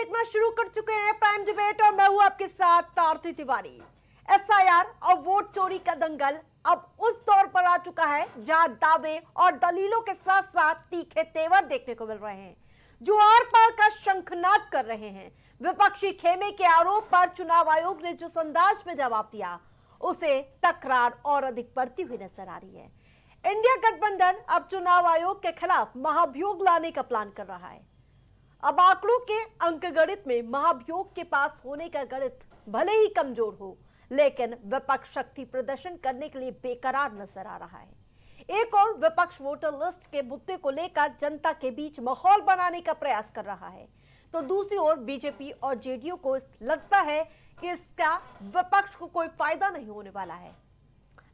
देखना शुरू कर चुके हैं प्राइम डिबेट और मैं हूं आपके साथ आरती तिवारी। एसआईआर और वोट चोरी का दंगल अब उस दौर पर आ चुका है जहां दावे और दलीलों के साथ साथ तीखे तेवर देखने को मिल रहे हैं जो आर पार का शंखनाद कर रहे हैं। विपक्षी खेमे के आरोप पर चुनाव आयोग ने जिस अंदाज में जवाब दिया उसे तकरार और अधिक बढ़ती हुई नजर आ रही है। इंडिया गठबंधन अब चुनाव आयोग के खिलाफ महाभियोग लाने का प्लान कर रहा है। अब आंकड़ों के अंकगणित में महाभियोग के पास होने का गणित भले ही कमजोर हो, लेकिन विपक्ष शक्ति प्रदर्शन करने के लिए बेकरार नजर आ रहा है। एक और विपक्ष वोटर लिस्ट के मुद्दे को लेकर जनता के बीच माहौल बनाने का प्रयास कर रहा है, तो दूसरी ओर बीजेपी और जेडीयू को लगता है कि इसका विपक्ष को कोई फायदा नहीं होने वाला है।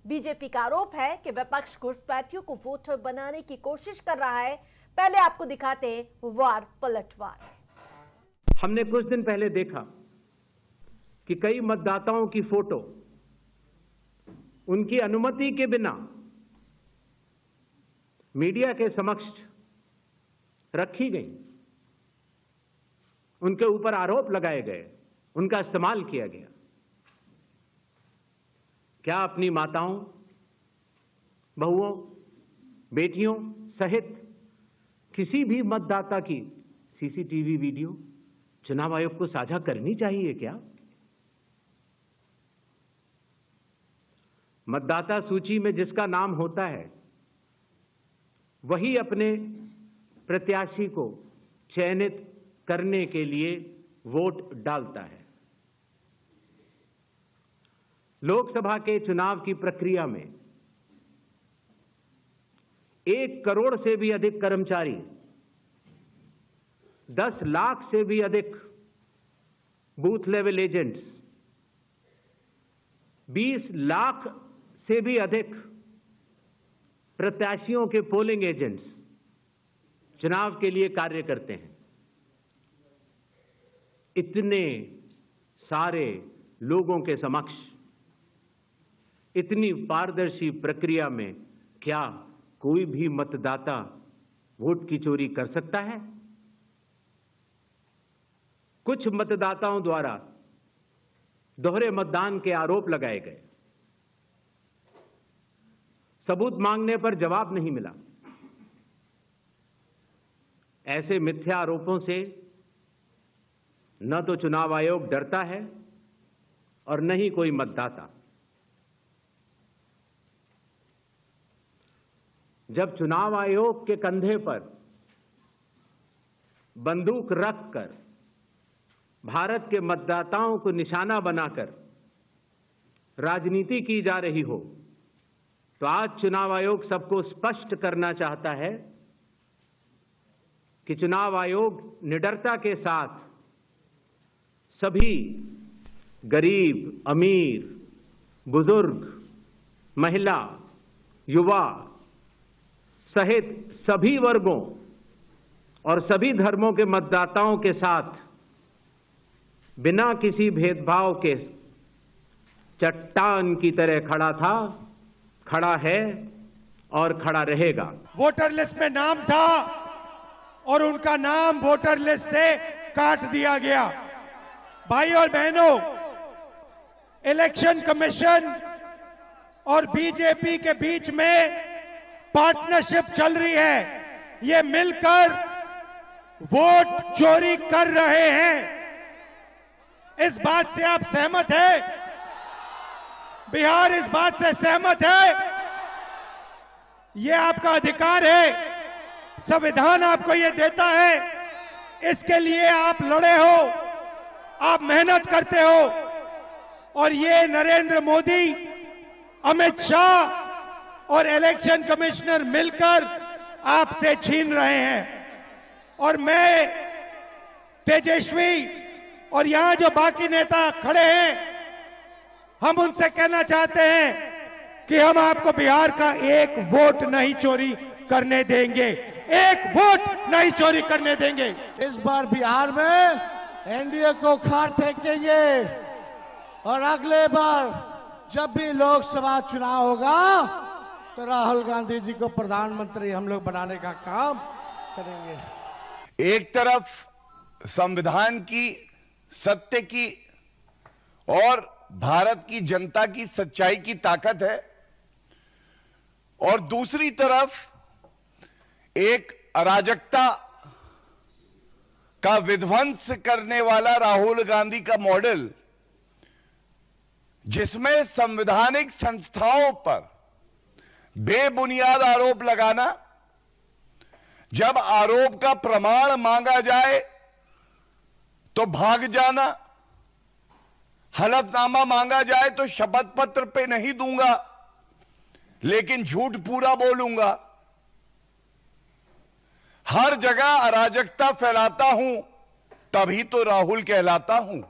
बीजेपी का आरोप है कि विपक्ष घुसपैठियों को वोटर बनाने की कोशिश कर रहा है। पहले आपको दिखाते हैं वार पलटवार। हमने कुछ दिन पहले देखा कि कई मतदाताओं की फोटो उनकी अनुमति के बिना मीडिया के समक्ष रखी गई, उनके ऊपर आरोप लगाए गए, उनका इस्तेमाल किया गया। क्या अपनी माताओं, बहुओं, बेटियों सहित किसी भी मतदाता की सीसीटीवी वीडियो चुनाव आयोग को साझा करनी चाहिए क्या? मतदाता सूची में जिसका नाम होता है वही अपने प्रत्याशी को चयनित करने के लिए वोट डालता है। लोकसभा के चुनाव की प्रक्रिया में 1 करोड़ से भी अधिक कर्मचारी, 10 लाख से भी अधिक बूथ लेवल एजेंट्स, 20 लाख से भी अधिक प्रत्याशियों के पोलिंग एजेंट्स चुनाव के लिए कार्य करते हैं। इतने सारे लोगों के समक्ष इतनी पारदर्शी प्रक्रिया में क्या कोई भी मतदाता वोट की चोरी कर सकता है? कुछ मतदाताओं द्वारा दोहरे मतदान के आरोप लगाए गए, सबूत मांगने पर जवाब नहीं मिला। ऐसे मिथ्या आरोपों से न तो चुनाव आयोग डरता है और न ही कोई मतदाता। जब चुनाव आयोग के कंधे पर बंदूक रखकर भारत के मतदाताओं को निशाना बनाकर राजनीति की जा रही हो, तो आज चुनाव आयोग सबको स्पष्ट करना चाहता है कि चुनाव आयोग निडरता के साथ सभी गरीब, अमीर, बुजुर्ग, महिला, युवा सहित सभी वर्गों और सभी धर्मों के मतदाताओं के साथ बिना किसी भेदभाव के चट्टान की तरह खड़ा था, खड़ा है और खड़ा रहेगा। वोटर लिस्ट में नाम था और उनका नाम वोटर लिस्ट से काट दिया गया। भाई और बहनों, इलेक्शन कमीशन और बीजेपी के बीच में पार्टनरशिप चल रही है। ये मिलकर वोट चोरी कर रहे हैं। इस बात से आप सहमत हैं? बिहार इस बात से सहमत है? ये आपका अधिकार है, संविधान आपको ये देता है। इसके लिए आप लड़े हो, आप मेहनत करते हो और ये नरेंद्र मोदी, अमित शाह और इलेक्शन कमिश्नर मिलकर आपसे छीन रहे हैं। और मैं, तेजस्वी और यहां जो बाकी नेता खड़े हैं, हम उनसे कहना चाहते हैं कि हम आपको बिहार का एक वोट नहीं चोरी करने देंगे, एक वोट नहीं चोरी करने देंगे। इस बार बिहार में एनडीए को खाट फेंकेंगे और अगले बार जब भी लोकसभा चुनाव होगा तो राहुल गांधी जी को प्रधानमंत्री हम लोग बनाने का काम करेंगे। एक तरफ संविधान की, सत्य की और भारत की जनता की सच्चाई की ताकत है, और दूसरी तरफ एक अराजकता का विध्वंस करने वाला राहुल गांधी का मॉडल, जिसमें संवैधानिक संस्थाओं पर बेबुनियाद आरोप लगाना, जब आरोप का प्रमाण मांगा जाए तो भाग जाना, हलफनामा मांगा जाए तो शपथ पत्र पे नहीं दूंगा लेकिन झूठ पूरा बोलूंगा, हर जगह अराजकता फैलाता हूं, तभी तो राहुल कहलाता हूं।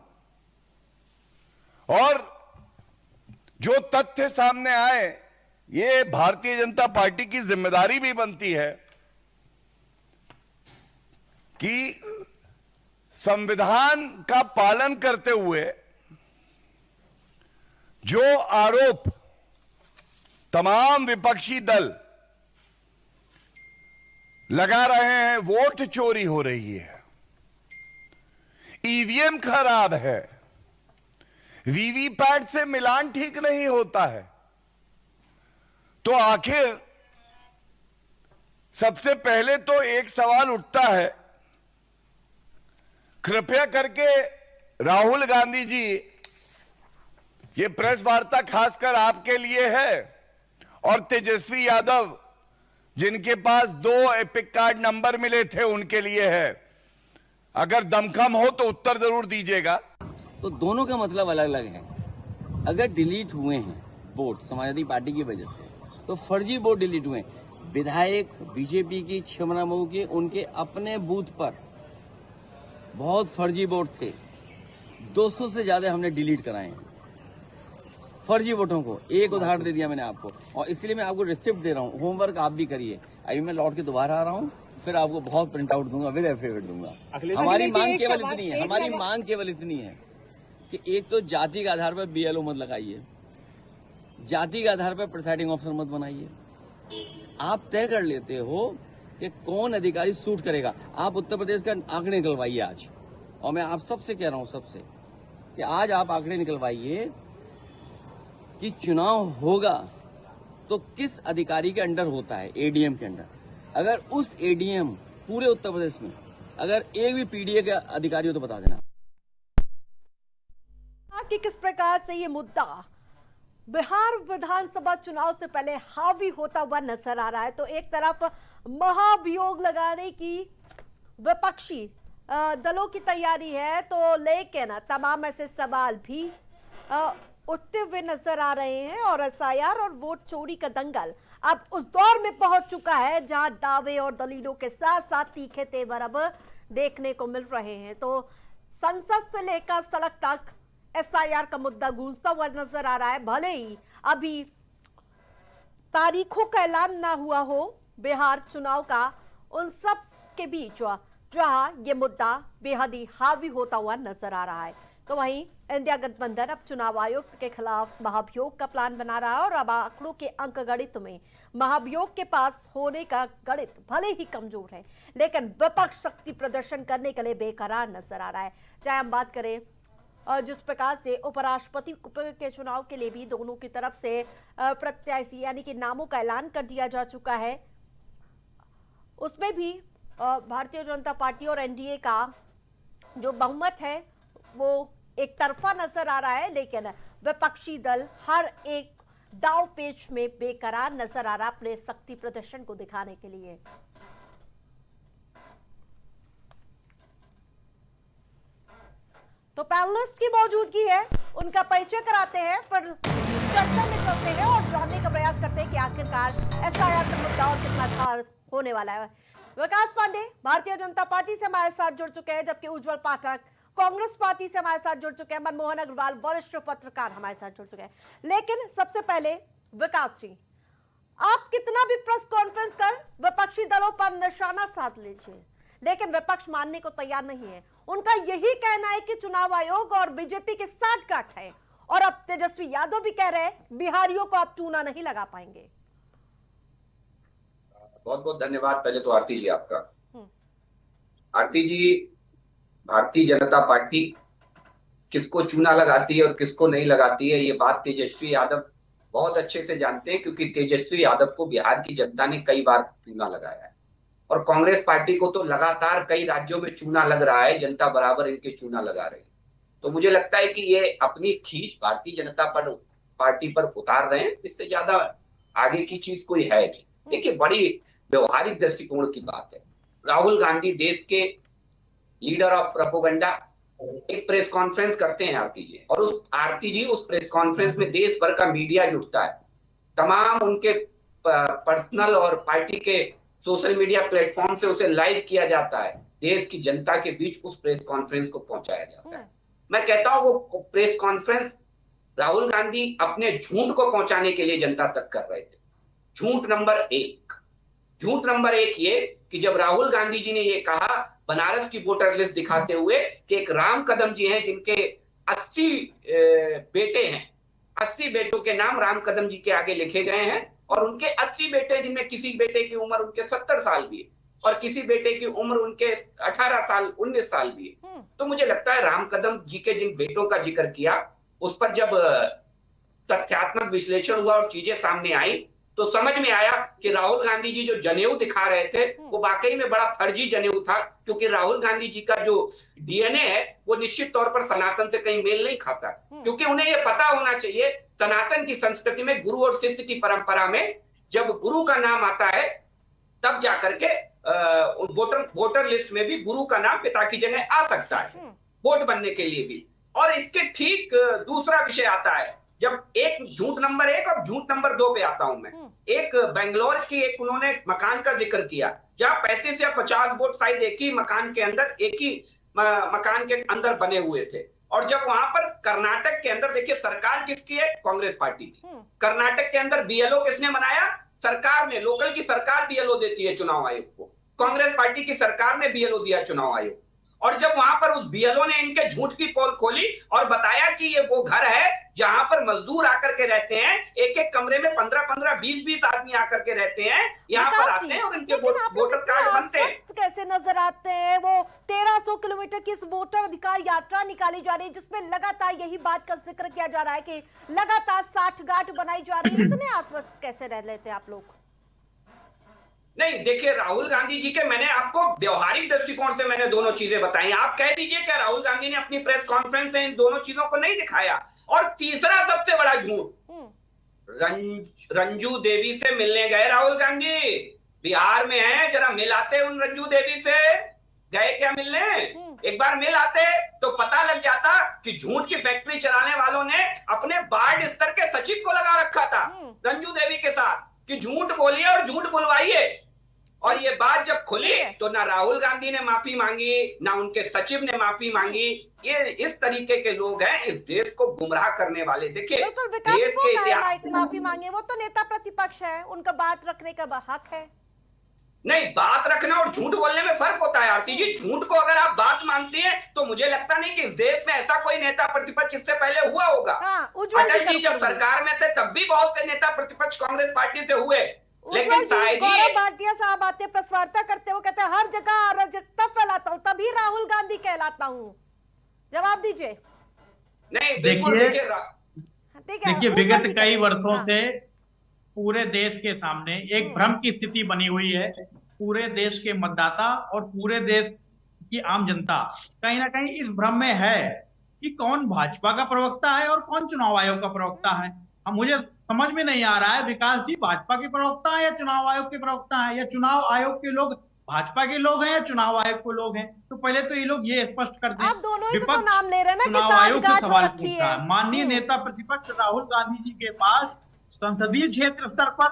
और जो तथ्य सामने आए, ये भारतीय जनता पार्टी की जिम्मेदारी भी बनती है कि संविधान का पालन करते हुए जो आरोप तमाम विपक्षी दल लगा रहे हैं, वोट चोरी हो रही है, ईवीएम खराब है, वीवीपैट से मिलान ठीक नहीं होता है, तो आखिर सबसे पहले तो एक सवाल उठता है, कृपया करके राहुल गांधी जी, ये प्रेस वार्ता खासकर आपके लिए है, और तेजस्वी यादव जिनके पास 2 एपिक कार्ड नंबर मिले थे उनके लिए है, अगर दमखम हो तो उत्तर जरूर दीजिएगा। तो दोनों का मतलब अलग अलग है। अगर डिलीट हुए हैं वोट समाजवादी पार्टी की वजह से, तो फर्जी वोट डिलीट हुए। विधायक बीजेपी की क्षमता मऊ के उनके अपने बूथ पर बहुत फर्जी वोट थे, 200 से ज्यादा हमने डिलीट कराए हैं फर्जी वोटों को। एक उदाहरण दे दिया मैंने आपको, और इसलिए मैं आपको रिसिप्ट दे रहा हूँ, होमवर्क आप भी करिए। अभी मैं लौट के दोबारा आ रहा हूँ, फिर आपको बहुत प्रिंट आउट दूंगा, विद एफिडेविट दूंगा। हमारी मांग केवल इतनी है, हमारी मांग केवल इतनी है कि एक तो जाति के आधार पर बीएलओ मत लगाइए, जाति के आधार पर प्रिसाइडिंग ऑफिसर मत बनाइए। आप तय कर लेते हो कि कौन अधिकारी सूट करेगा। आप उत्तर प्रदेश का आंकड़े निकलवाइए आज, और मैं आप सबसे कह रहा हूं, सबसे, कि आज आप आंकड़े निकलवाइए कि चुनाव होगा तो किस अधिकारी के अंडर होता है, एडीएम के अंडर। अगर उस एडीएम पूरे उत्तर प्रदेश में अगर एक भी पीडीए का अधिकारी हो तो बता देना कि किस प्रकार से ये मुद्दा बिहार विधानसभा चुनाव से पहले हावी होता हुआ नजर आ रहा है। तो एक तरफ महाभियोग लगाने की विपक्षी दलों की तैयारी है, तो लेकिन तमाम ऐसे सवाल भी उठते हुए नजर आ रहे हैं, और एसआईआर और वोट चोरी का दंगल अब उस दौर में पहुंच चुका है जहां दावे और दलीलों के साथ साथ तीखे तेवर अब देखने को मिल रहे हैं। तो संसद से लेकर सड़क तक एसआईआर का मुद्दा गूंजता हुआ नजर आ रहा है। भले ही अभी तारीखों का ऐलान ना हुआ हो बिहार चुनाव का, उन सब के बीच जहां ये मुद्दा बेहद ही हावी होता हुआ नजर आ रहा है, तो वहीं इंडिया गठबंधन अब चुनाव आयुक्त के खिलाफ महाभियोग का प्लान बना रहा है। और अब आंकड़ों के अंक गणित में महाभियोग के पास होने का गणित भले ही कमजोर है, लेकिन विपक्ष शक्ति प्रदर्शन करने के लिए बेकरार नजर आ रहा है। चाहे हम बात करें जिस प्रकार से उपराष्ट्रपति के चुनाव के लिए भी दोनों की तरफ से प्रत्याशी यानी कि नामों का ऐलान कर दिया जा चुका है, उसमें भी भारतीय जनता पार्टी और एनडीए का जो बहुमत है वो एक तरफा नजर आ रहा है, लेकिन विपक्षी दल हर एक दांव पेच में बेकरार नजर आ रहा है अपने शक्ति प्रदर्शन को दिखाने के लिए। तो पैनलिस्ट की मौजूदगी है, उनका परिचय कराते हैं, फिर चर्चा में चलते हैं और जानने का प्रयास करते हैं कि आखिरकार एसआईआर का मुद्दा और कितना खास होने वाला है। विकास पांडे भारतीय जनता पार्टी से हमारे साथ जुड़ चुके हैं, जबकि उज्जवल पाठक कांग्रेस पार्टी से हमारे साथ जुड़ चुके हैं, मनमोहन अग्रवाल वरिष्ठ पत्रकार हमारे साथ जुड़ चुके हैं। लेकिन सबसे पहले विकास जी, आप कितना भी प्रेस कॉन्फ्रेंस कर विपक्षी दलों पर निशाना साध लीजिए, लेकिन विपक्ष मानने को तैयार नहीं है। उनका यही कहना है कि चुनाव आयोग और बीजेपी के साथ गांठ है, और अब तेजस्वी यादव भी कह रहे हैं बिहारियों को आप टूना नहीं लगा पाएंगे। बहुत बहुत धन्यवाद पहले तो आरती जी आपका। आरती जी, भारतीय जनता पार्टी किसको चूना लगाती है और किसको नहीं लगाती है, ये बात तेजस्वी यादव बहुत अच्छे से जानते हैं, क्योंकि तेजस्वी यादव को बिहार की जनता ने कई बार चूना लगाया है और कांग्रेस पार्टी को तो लगातार कई राज्यों में चूना लग रहा है, जनता बराबर इनके चूना लगा रही है। तो मुझे लगता है कि ये अपनी खींच भारतीय जनता पार्टी पर उतार रहे हैं, इससे ज्यादा आगे की चीज कोई है नहीं। देखिए, बड़ी व्यवहारिक दृष्टिकोण की बात है। राहुल गांधी देश के लीडर ऑफ प्रोपेगेंडा एक प्रेस कॉन्फ्रेंस करते हैं आरती जी, और उस प्रेस कॉन्फ्रेंस में देश भर का मीडिया जुटता है, तमाम उनके पर्सनल और पार्टी के सोशल मीडिया प्लेटफॉर्म से उसे लाइव किया जाता है, देश की जनता के बीच उस प्रेस कॉन्फ्रेंस को पहुंचाया जाता है। मैं कहता हूं वो प्रेस कॉन्फ्रेंस राहुल गांधी अपने झूठ को पहुंचाने के लिए जनता तक कर रहे थे। झूठ नंबर एक ये कि जब राहुल गांधी जी ने ये कहा बनारस की वोटर लिस्ट दिखाते हुए कि एक राम कदम जी हैं जिनके 80 बेटे हैं, 80 बेटों के नाम राम कदम जी के आगे लिखे गए हैं, और उनके 80 बेटे जिनमें किसी बेटे की उम्र उनके 70 साल भी है और किसी बेटे की उम्र उनके 18 साल 19 साल भी है। तो मुझे लगता है राम कदम जी के जिन बेटों का जिक्र किया, उस पर जब तथ्यात्मक विश्लेषण हुआ और चीजें सामने आई तो समझ में आया कि राहुल गांधी जी जो जनेऊ दिखा रहे थे वो वाकई में बड़ा फर्जी जनेऊ था, क्योंकि राहुल गांधी जी का जो डीएनए है वो निश्चित तौर पर सनातन से कहीं मेल नहीं खाता, क्योंकि उन्हें ये पता होना चाहिए सनातन की संस्कृति में गुरु और शिष्य की परंपरा में जब गुरु का नाम आता है तब जाकर के वोटर लिस्ट में भी गुरु का नाम पिता की जगह आ सकता है वोट बनने के लिए भी। और इसके ठीक दूसरा विषय आता है, जब एक झूठ नंबर 1 और झूठ नंबर 2 पे आता हूं मैं। एक बेंगलोर की एक उन्होंने मकान का जिक्र किया जहां 35 या 50 वोट शायद एक ही मकान के अंदर बने हुए थे, और जब वहां पर कर्नाटक के अंदर देखिए सरकार किसकी है, कांग्रेस पार्टी की। कर्नाटक के अंदर बीएलओ किसने बनाया, सरकार ने, लोकल की सरकार बीएलओ देती है चुनाव आयोग को, कांग्रेस पार्टी की सरकार ने बीएलओ दिया चुनाव आयोग। और जब वहां पर उस बीएलओ ने इनके झूठ की पोल खोली और बताया कि ये वो घर है जहां पर मजदूर आकर के रहते हैं, एक एक कमरे में 15-15, 20-20 आदमी आकर के रहते हैं, यहाँ पर आते हैं और इनके वोटर कार्ड बनते हैं। कैसे नजर आते हैं वो 1300 किलोमीटर की इस वोटर अधिकार यात्रा निकाली जा रही है, जिसमें लगातार यही बात का जिक्र किया जा रहा है कि लगातार साठगांठ बनाई जा रही है। इतने आश्वस्त कैसे रह लेते हैं आप लोग? नहीं, देखिए राहुल गांधी जी के, मैंने आपको व्यवहारिक दृष्टिकोण से मैंने दोनों चीजें बताई। आप कह दीजिए कि राहुल गांधी ने अपनी प्रेस कॉन्फ्रेंस में इन दोनों चीजों को नहीं दिखाया। और तीसरा सबसे बड़ा झूठ, रंजू देवी से मिलने गए राहुल गांधी, बिहार में है, जरा मिलाते उन रंजू देवी से, गए क्या मिलने? एक बार मिल आते तो पता लग जाता कि झूठ की फैक्ट्री चलाने वालों ने अपने वार्ड स्तर के सचिव को लगा रखा था रंजू देवी के साथ कि झूठ बोलिए और झूठ बुलवाइए। और ये बात जब खुली तो ना राहुल गांधी ने माफी मांगी, ना उनके सचिव ने माफी मांगी। ये इस तरीके के लोग हैं इस देश को गुमराह करने वाले। देखिए देश के इतिहास, माफी मांगे, वो तो नेता प्रतिपक्ष है, उनका बात रखने का हक है। नहीं, बात रखना और झूठ बोलने में फर्क होता है आरती जी। झूठ को अगर आप बात मानती हैं तो मुझे लगता नहीं कि इस देश में ऐसा कोई नेता प्रतिपक्ष इससे पहले हुआ होगा। अटल जी जब सरकार में थे तब भी बहुत से नेता प्रतिपक्ष कांग्रेस पार्टी से हुए, लेकिन गौरव भाटिया साहब आते प्रेस वार्ता करते हो, कहते हैं हर जगह अराजकता फैलाता हूं तभी राहुल गांधी कहलाता हूं। जवाब दीजिए। नहीं, देखिए विगत कई वर्षों से पूरे देश के सामने एक भ्रम की स्थिति बनी हुई है। पूरे देश के मतदाता और पूरे देश की आम जनता कहीं ना कहीं इस भ्रम में है कि कौन भाजपा का प्रवक्ता है और कौन चुनाव आयोग का प्रवक्ता है। अब मुझे समझ में नहीं आ रहा है विकास जी भाजपा के प्रवक्ता है या चुनाव आयोग के प्रवक्ता है, या चुनाव आयोग के लोग भाजपा के लोग हैं या चुनाव आयोग के लोग हैं। तो पहले तो ये लोग ये स्पष्ट कर दें। आप दोनों ही तो नाम ले रहे हैं ना कि चुनाव आयोग से सवाल पूछता है। माननीय हम्म। नेता प्रतिपक्ष राहुल गांधी जी के पास संसदीय क्षेत्र स्तर पर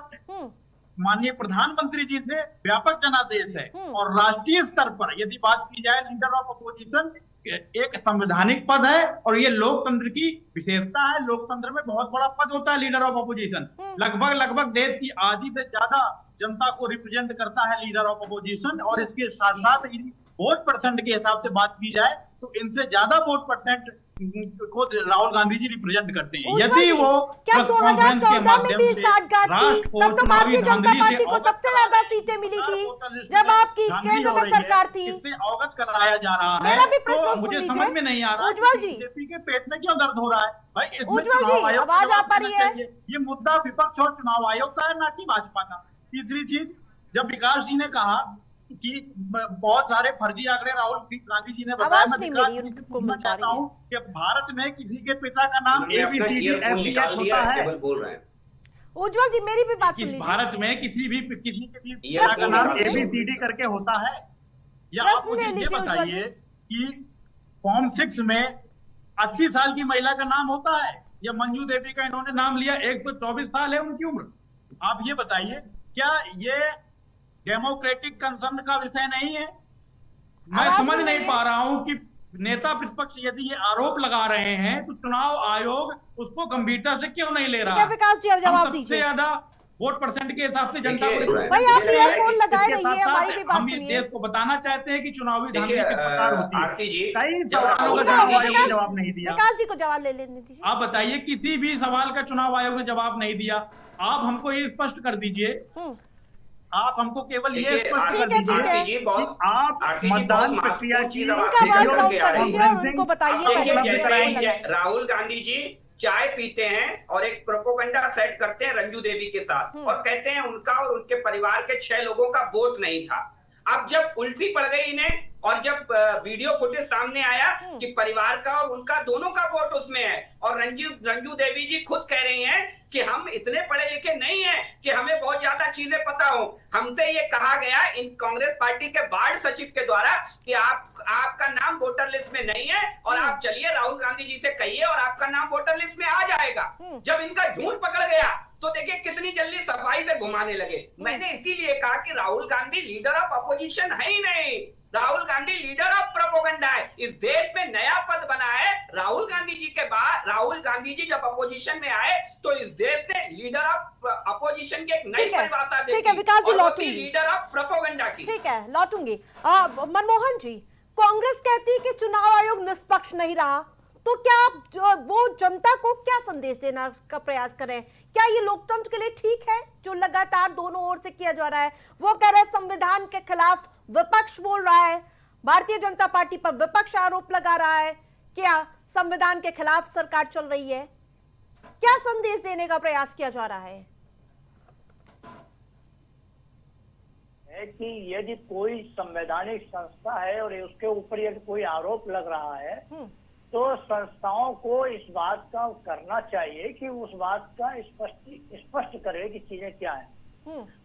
माननीय प्रधानमंत्री जी से व्यापक जनादेश है, और राष्ट्रीय स्तर पर यदि बात की जाए लीडर ऑफ अपोजिशन एक संवैधानिक पद है, और ये लोकतंत्र की विशेषता है। लोकतंत्र में बहुत बड़ा पद होता है लीडर ऑफ अपोजिशन। लगभग देश की आधी से ज्यादा जनता को रिप्रेजेंट करता है लीडर ऑफ अपोजिशन। और इसके साथ साथ वोट परसेंट के हिसाब से बात की जाए तो इनसे ज्यादा वोट परसेंट खुद राहुल गांधी जी रिप्रेजेंट करते हैं। उज्ज्वल यदि जी, वो क्या प्रेस कॉन्फ्रेंस के 2014 में माध्यम भी से साठगांठ थी? राष्ट्र को तब तो चुनावी भारतीय जनता धांधली से पार्टी को अवगत सबसे ज्यादा सीटें मिली थी जब आपकी केंद्र में सरकार थी। इससे अवगत कराया जा रहा है। मेरा भी प्रश्न तो सुन मुझे लीजिए। समझ में नहीं आ रहा उज्ज्वल जी, बीजेपी के पेट में क्यों दर्द हो रहा है भाई। इसमें उज्ज्वल जी, चुनाव आयोग को आवाज आ जवाब पा देना रही है? चाहिए। ये मुद्दा विपक्ष और चुनाव आयोग का है, ना कि भाजपा का। तीसरी चीज, जब विकास जी ने कहा कि बहुत सारे फर्जी आंकड़े राहुल गांधी जी ने बताया, आवाज मैं नहीं विकास मेरी जी से उनको पूछना मिल पा चाहता रही है। हूं कि भारत में किसी के पिता का नाम ABCDFGH होता है? बोल रहे हैं। उज्ज्वल जी, मेरी भी बात सुन लीजिए। भारत में किसी के भी ये पिता का नाम ले लीजिए। ABCD करके होता है? या प्रश्न आप मुझे ले ये लीजिए, उज्ज्वल बताइए कि फॉर्म 6 में 80 साल की महिला का नाम होता है, या मंजू देवी का इन्होंने नाम लिया, 124 साल है उनकी उम्र। आप ये बताइए, क्या ये डेमोक्रेटिक कंसर्न का विषय नहीं है? मैं आवाज समझ नहीं नहीं है। पा रहा हूं कि नेता प्रतिपक्ष यदि ये आरोप लगा रहे हैं तो चुनाव आयोग उसको गंभीरता से क्यों नहीं ले ठीक रहा है विकास जी, अब हम जवाब सबसे दीजिए। ज्यादा वोट परसेंट के हिसाब से जनता को देखिए, भाई आप ईयरफोन लगाए इसके रहिए, साथ-साथ हमारी भी बात हम इस सुनिए। देश को बताना चाहते हैं कि चुनावी धांधली देखिए, किस प्रकार होती है। आरती जी, कई जब सवालों राहुल का चुनाव गांधी आयोग जी- ने जवाब नहीं दिया। विकास जी को जवाब ले लेने दीजिए। आप बताइए, किसी भी सवाल का चुनाव आयोग ने जवाब नहीं दिया। आप हमको ये स्पष्ट कर दीजिए, आप हमको केवल ये देखिए, स्पष्ट ठीक कर है, दीजिए ठीक है। आरती जी बहुत कि आप आरती जी मतदान बहुत प्रक्रिया महत्वपूर्ण की चीज अब इनका आपने आवाज जोड़ कम के आ कर रही दीजिए है। और उनको बताइए देखिए, पहले जैसे ईयरफोन लगाए। राहुल गांधी जी चाय पीते हैं और एक प्रोपोगंडा सेट करते हैं रंजू देवी के साथ और कहते हैं उनका और उनके परिवार के 6 लोगों का वोट नहीं था। अब जब उल्टी पड़ गई इन्हें और जब वीडियो फुटेज सामने आया कि परिवार का और उनका दोनों का वोट उसमें है और रंजू देवी जी खुद कह रही हैं कि हम इतने पढ़े लिखे नहीं हैं कि हमें बहुत ज्यादा चीजें पता हो। हमसे ये कहा गया इन कांग्रेस पार्टी के वार्ड सचिव के द्वारा कि आपका नाम वोटर लिस्ट में नहीं है और आप चलिए राहुल गांधी जी से कहिए और आपका नाम वोटर लिस्ट में आ जाएगा। जब इनका झूठ पकड़ गया तो देखिए कितनी जल्दी सफाई से घुमाने लगे। मैंने इसीलिए कहा कि Rahul Gandhi leader of opposition है ही नहीं, Rahul Gandhi leader of propaganda है। इस देश में नया पद बना है राहुल गांधी जी के बाद। राहुल गांधी जी जब अपोजिशन में आए तो इस देश ने लीडर ऑफ अपोजिशन की एक नई परिभाषा दी। ठीक है विकास जी, लौटूंगी। लीडर ऑफ प्रोपोगंडा की। ठीक है, लौटूंगी। मनमोहन जी, कांग्रेस कहती है कि चुनाव आयोग निष्पक्ष नहीं रहा, तो क्या आप वो जनता को क्या संदेश देना का प्रयास करें? क्या ये लोकतंत्र के लिए ठीक है जो लगातार दोनों ओर से किया जा रहा है? वो कह रहे हैं संविधान के खिलाफ विपक्ष बोल रहा है, भारतीय जनता पार्टी पर विपक्ष आरोप लगा रहा है, क्या संविधान के खिलाफ सरकार चल रही है? क्या संदेश देने का प्रयास किया जा रहा है? कि यदि कोई संवैधानिक संस्था है और उसके ऊपर यदि कोई आरोप लग रहा है तो संस्थाओं को इस बात का करना चाहिए कि उस बात का स्पष्ट करे कि चीजें क्या है।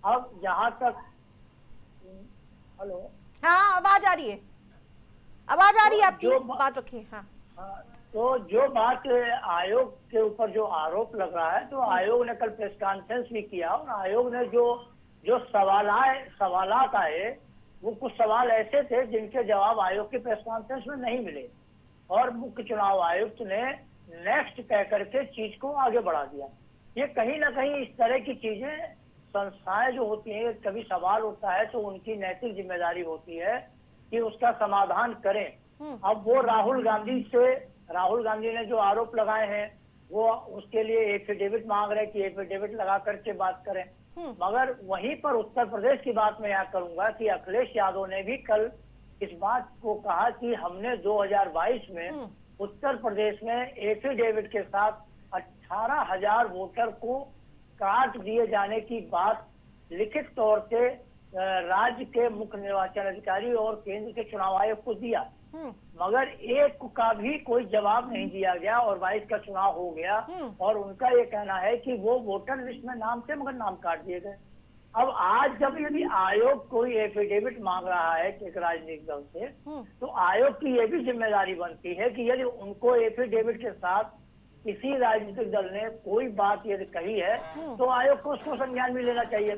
अब जहां तक हेलो, हाँ आवाज आ रही है, आवाज आ रही है आपकी, बात रखिए। हाँ, तो जो बात आयोग के ऊपर जो आरोप लग रहा है, तो आयोग ने कल प्रेस कॉन्फ्रेंस भी किया और आयोग ने जो सवालात आए वो कुछ सवाल ऐसे थे जिनके जवाब आयोग के प्रेस कॉन्फ्रेंस में नहीं मिले और मुख्य चुनाव आयुक्त ने नेक्स्ट कह करके चीज को आगे बढ़ा दिया। ये कहीं ना कहीं इस तरह की चीजें संस्थाएं जो होती हैं, कभी सवाल उठता है तो उनकी नैतिक जिम्मेदारी होती है कि उसका समाधान करें। अब वो राहुल गांधी ने जो आरोप लगाए हैं वो उसके लिए एफिडेविट मांग रहे कि एफिडेविट लगा करके बात करें, मगर वहीं पर उत्तर प्रदेश की बात मैं यहाँ करूंगा कि अखिलेश यादव ने भी कल इस बात को कहा कि हमने 2022 में उत्तर प्रदेश में एफिडेविट के साथ 18,000 वोटर को काट दिए जाने की बात लिखित तौर से राज्य के मुख्य निर्वाचन अधिकारी और केंद्र के चुनाव आयोग को दिया, मगर एक का भी कोई जवाब नहीं दिया गया और 22 का चुनाव हो गया और उनका ये कहना है कि वो वोटर लिस्ट में नाम थे मगर नाम काट दिए गए। अब आज जब यदि आयोग कोई एफिडेविट मांग रहा है एक राजनीतिक दल से, तो आयोग की ये भी जिम्मेदारी बनती है कि यदि उनको एफिडेविट के साथ किसी राजनीतिक दल ने कोई बात यदि कही है तो आयोग को उसको संज्ञान में लेना चाहिए।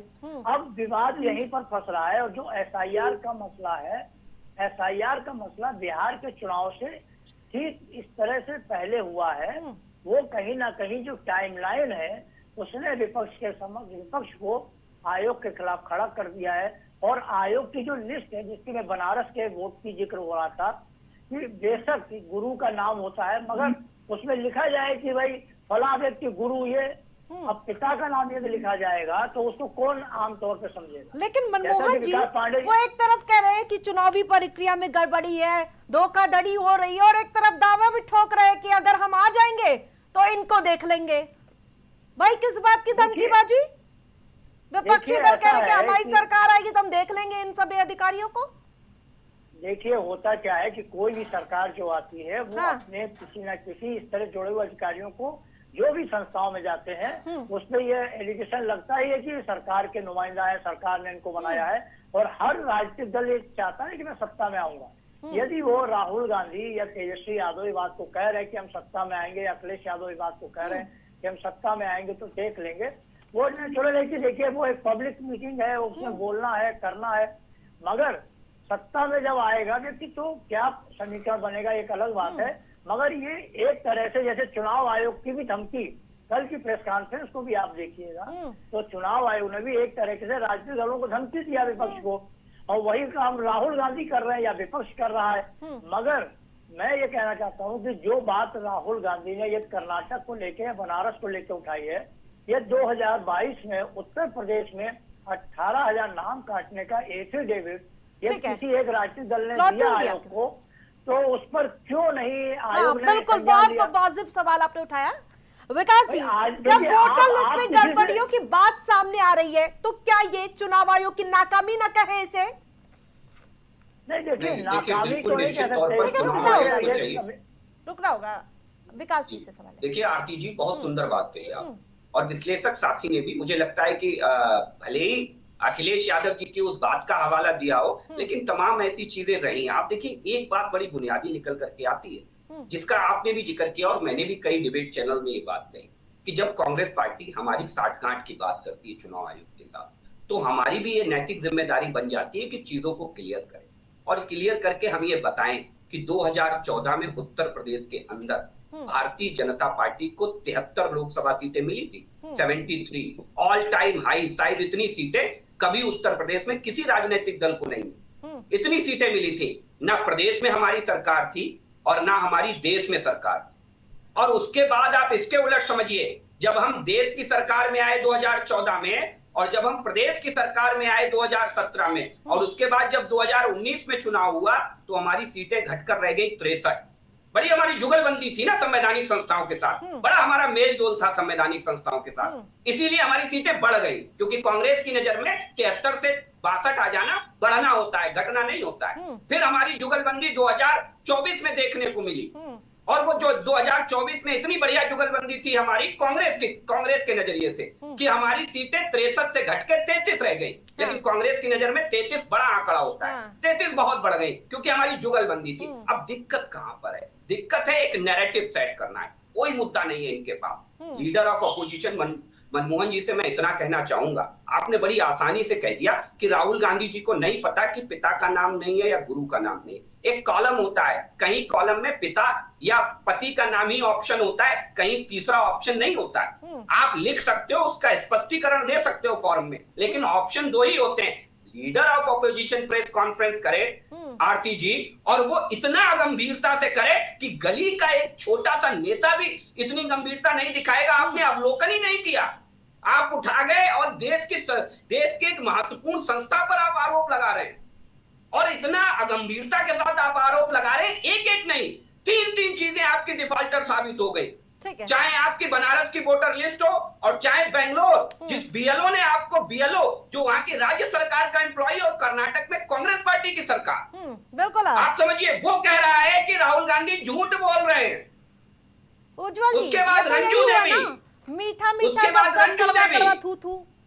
अब विवाद यहीं पर फंस रहा है और जो एसआईआर का मसला है, एसआईआर का मसला बिहार के चुनाव से ठीक इस तरह से पहले हुआ है। वो कहीं ना कहीं जो टाइमलाइन है उसने विपक्ष को आयोग के खिलाफ खड़ा कर दिया है और आयोग की जो लिस्ट है जिसकी में बनारस के वोट की जिक्र हो रहा था कि बेशक गुरु का नाम होता है, मगर उसमें लिखा जाए कि भाई फला व्यक्ति गुरु, ये अब पिता का नाम यदि लिखा जाएगा तो उसको कौन आमतौर पे समझेगा। लेकिन जैसा मनमोहन कि जी विकास पांडे वो एक तरफ कह रहे हैं कि चुनावी प्रक्रिया में गड़बड़ी है, धोखाधड़ी हो रही है, और एक तरफ दावा भी ठोक रहे हैं कि अगर हम आ जाएंगे तो इनको देख लेंगे। भाई किस बात की धमकीबाजी? विपक्षी देखिए, दल कह रहे हैं कि ऐसा है हमारी कि- सरकार आएगी तो हम देख लेंगे इन सभी अधिकारियों को। देखिए, होता क्या है कि कोई भी सरकार जो आती है वो हाँ। अपने किसी न किसी इस तरह जुड़े हुए अधिकारियों को जो भी संस्थाओं में जाते हैं उसमें ये एलिगेशन लगता ही है कि सरकार के नुमाइंदा है, सरकार ने इनको बनाया है, और हर राजनीतिक दल ये चाहता है कि मैं सत्ता में आऊंगा। यदि वो राहुल गांधी या तेजस्वी यादव ये बात को कह रहे हैं कि हम सत्ता में आएंगे, या अखिलेश यादव ये बात को कह रहे हैं कि हम सत्ता में आएंगे तो देख लेंगे, वो नेचुरल है कि देखिए वो एक पब्लिक मीटिंग है, उसमें बोलना है, करना है, मगर सत्ता में जब आएगा व्यक्ति तो क्या समीकरण बनेगा एक अलग बात है। मगर ये एक तरह से जैसे चुनाव आयोग की भी धमकी, कल की प्रेस कॉन्फ्रेंस को भी आप देखिएगा तो चुनाव आयोग ने भी एक तरीके से राजनीतिक दलों को धमकी दिया विपक्ष को, और वही काम राहुल गांधी कर रहे हैं या विपक्ष कर रहा है। मगर मैं ये कहना चाहता हूँ कि जो बात राहुल गांधी ने ये कर्नाटक को लेके, बनारस को लेके उठाई है, ये 2022 में उत्तर प्रदेश में 18,000 नाम काटने का एफिडेविट ये ठीक है। किसी एक राजनीतिक दल ने लौटूंगी दिया आयोग आपको। को, तो उस पर क्यों नहीं हाँ, आयोग ने बिल्कुल संज्ञान लिया? बहुत वाजिब सवाल आपने उठाया विकास जी। भाई, आज जब देखिए, वोटर आप लिस्ट में किसी से- गड़बड़ियों की बात सामने आ रही है तो क्या ये चुनाव आयोग की नाकामी न कहे इसे? नहीं, देखिए नहीं, देखिए, नाकामी बिल्कुल तो नहीं निश्चित कह तौर पर सकते, चुनाव लेकिन आयोग को ये- चाहिए। रुकना होगा, विकास जी से सवाल है। देखिए आरती जी, बहुत सुंदर बात कही आप, और विश्लेषक साथी ने भी, मुझे लगता है कि भले ही अखिलेश यादव जी की उस बात का हवाला दिया हो, लेकिन तमाम ऐसी चीजें रही। आप देखिए, एक बात बड़ी बुनियादी निकल करके आती है, जिसका आपने भी जिक्र किया और मैंने भी कई डिबेट चैनल में ये बात कही कि जब कांग्रेस पार्टी हमारी साठगांठ की बात करती है चुनाव आयोग के साथ, तो हमारी भी ये नैतिक जिम्मेदारी बन जाती है कि चीजों को क्लियर करें, और क्लियर करके हम ये बताएं कि 2014 में उत्तर प्रदेश के अंदर भारतीय जनता पार्टी को 73 लोकसभा सीटें मिली थी, 73 ऑल टाइम हाई। शायद इतनी सीटें कभी उत्तर प्रदेश में किसी राजनीतिक दल को नहीं मिली, इतनी सीटें मिली थी। ना प्रदेश में हमारी सरकार थी और ना हमारी देश में सरकार थी। और उसके बाद आप इसके उलट समझिए, जब हम देश की सरकार में आए 2014 में, और जब हम प्रदेश की सरकार में आए 2017 में, और उसके बाद जब 2019 में चुनाव हुआ तो हमारी सीटें घटकर रह गई 63। बड़ी हमारी जुगलबंदी थी ना संवैधानिक संस्थाओं के साथ, बड़ा हमारा मेल जोल था संवैधानिक संस्थाओं के साथ, इसीलिए हमारी सीटें बढ़ गई। क्योंकि कांग्रेस की नजर में 73 से 62 आ जाना बढ़ना होता है, घटना नहीं होता है। फिर हमारी जुगलबंदी 2024 में देखने को मिली, और वो जो 2024 में इतनी बढ़िया जुगलबंदी थी हमारी कांग्रेस के नजरिए से, कि हमारी सीटें 63 से घटकर 33 रह गई। लेकिन कांग्रेस की नजर में 33 बड़ा आंकड़ा होता है, 33 बहुत बढ़ गई क्योंकि हमारी जुगलबंदी थी। अब दिक्कत कहां पर है? दिक्कत है एक नैरेटिव सेट करना है, कोई मुद्दा नहीं है इनके पास। लीडर ऑफ अपोजिशन मनमोहन जी से मैं इतना कहना चाहूंगा, आपने बड़ी आसानी से कह दिया कि राहुल गांधी जी को नहीं पता कि पिता का नाम नहीं है या गुरु का नाम नहीं है। एक कॉलम होता है, कहीं कॉलम में पिता या पति का नाम ही ऑप्शन होता है, कहीं तीसरा ऑप्शन नहीं होता है। आप लिख सकते हो, उसका स्पष्टीकरण दे सकते हो फॉर्म में, लेकिन ऑप्शन दो ही होते हैं। Leader of opposition press conference करे आरती जी, और वो इतना गंभीरता से करे कि गली का एक छोटा सा नेता भी इतनी गंभीरता नहीं दिखाएगा। आपने अवलोकन ही नहीं किया, आप उठा गए और देश के एक महत्वपूर्ण संस्था पर आप आरोप लगा रहे हैं, और इतना अगंभीरता के साथ आप आरोप लगा रहे हैं। एक एक नहीं, तीन चीजें आपकी डिफॉल्टर साबित हो गई। चाहे आपकी बनारस की वोटर लिस्ट हो, और चाहे बेंगलोर, जिस बीएलओ ने आपको, बीएलओ जो वहां की राज्य सरकार का एम्प्लॉय, और कर्नाटक में कांग्रेस पार्टी की सरकार, बिल्कुल आप समझिए, वो कह रहा है कि राहुल गांधी झूठ बोल रहे हैं। उज्जवल जी, उसके बाद रंजू ने भी, मीठा उसके बाद रंजू ने भी,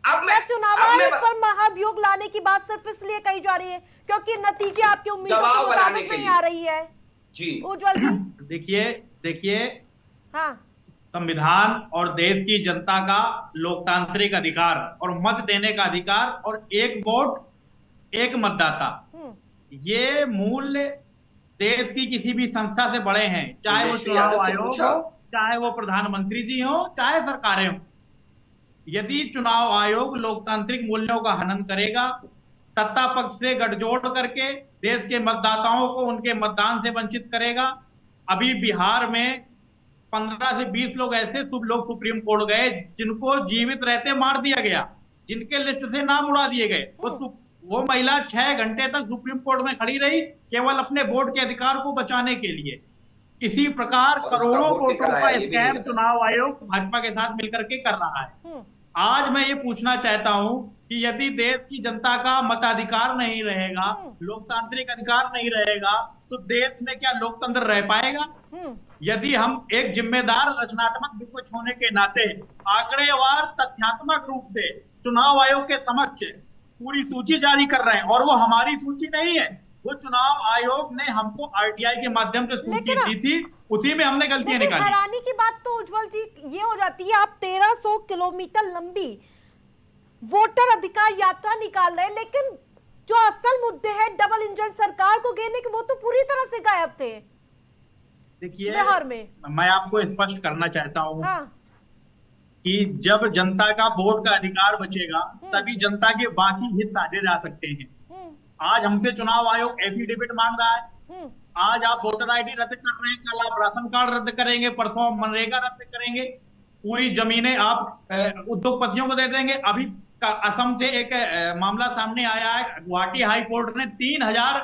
अब मैं चुनाव आयोग पर महाभियोग लाने की बात सिर्फ इसलिए कही जा रही है क्योंकि नतीजे आपकी उम्मीदों के मुताबिक नहीं आ रही है। जी उज्जवल जी, देखिए हाँ, संविधान और देश की जनता का लोकतांत्रिक अधिकार और मत देने का अधिकार, और एक वोट एक मतदाता, ये मूल्य देश की किसी भी संस्था से बड़े हैं, चाहे वो चुनाव आयोग हो, चाहे वो प्रधानमंत्री जी हो, चाहे सरकारें हो। यदि चुनाव आयोग लोकतांत्रिक मूल्यों का हनन करेगा, सत्ता पक्ष से गठजोड़ करके देश के मतदाताओं को उनके मतदान से वंचित करेगा। अभी बिहार में 15 से 20 लोग ऐसे लोग सुप्रीम कोर्ट गए जिनको जीवित रहते मार दिया गया, जिनके लिस्ट से नाम उड़ा दिए गए। वो महिला 6 घंटे तक सुप्रीम कोर्ट में खड़ी रही केवल अपने वोट के अधिकार को बचाने के लिए। इसी प्रकार करोड़ों वोटों का स्कैम चुनाव आयोग भाजपा के साथ मिलकर के कर रहा है। आज मैं ये पूछना चाहता हूं कि यदि देश की जनता का मताधिकार नहीं रहेगा, लोकतांत्रिक अधिकार नहीं रहेगा, तो देश में क्या लोकतंत्र रह पाएगा? यदि हम एक जिम्मेदार रचनात्मक विपक्ष होने के नाते आंकड़ेवार तथ्यात्मक रूप से चुनाव आयोग के समक्ष पूरी सूची जारी कर रहे हैं, और वो हमारी सूची नहीं है, वो चुनाव आयोग ने हमको आरटीआई के माध्यम से सूची दी थी, उसी में हमने गलतियां निकाली। हैरानी की बात तो उज्जवल जी ये हो जाती है, आप 1300 किलोमीटर लंबी वोटर अधिकार यात्रा निकाल रहे हैं, लेकिन जो असल मुद्दे हैं डबल इंजन सरकार को घेरने के, वो तो पूरी तरह से गायब थे। देखिए, बिहार में मैं आपको स्पष्ट करना चाहता हूँ कि जब जनता का वोट का अधिकार बचेगा तभी जनता के बाकी हित साधे जा सकते हैं। आज हमसे चुनाव आयोग एफिडेविट मांग रहा है, आज आप वोटर आईडी रद्द कर रहे हैं, कल आप राशन कार्ड रद्द करेंगे, परसों मनरेगा रद्द करेंगे, पूरी जमीनें आप उद्योगपतियों को दे देंगे। अभी असम से एक मामला सामने आया है, गुवाहाटी हाई कोर्ट ने 3000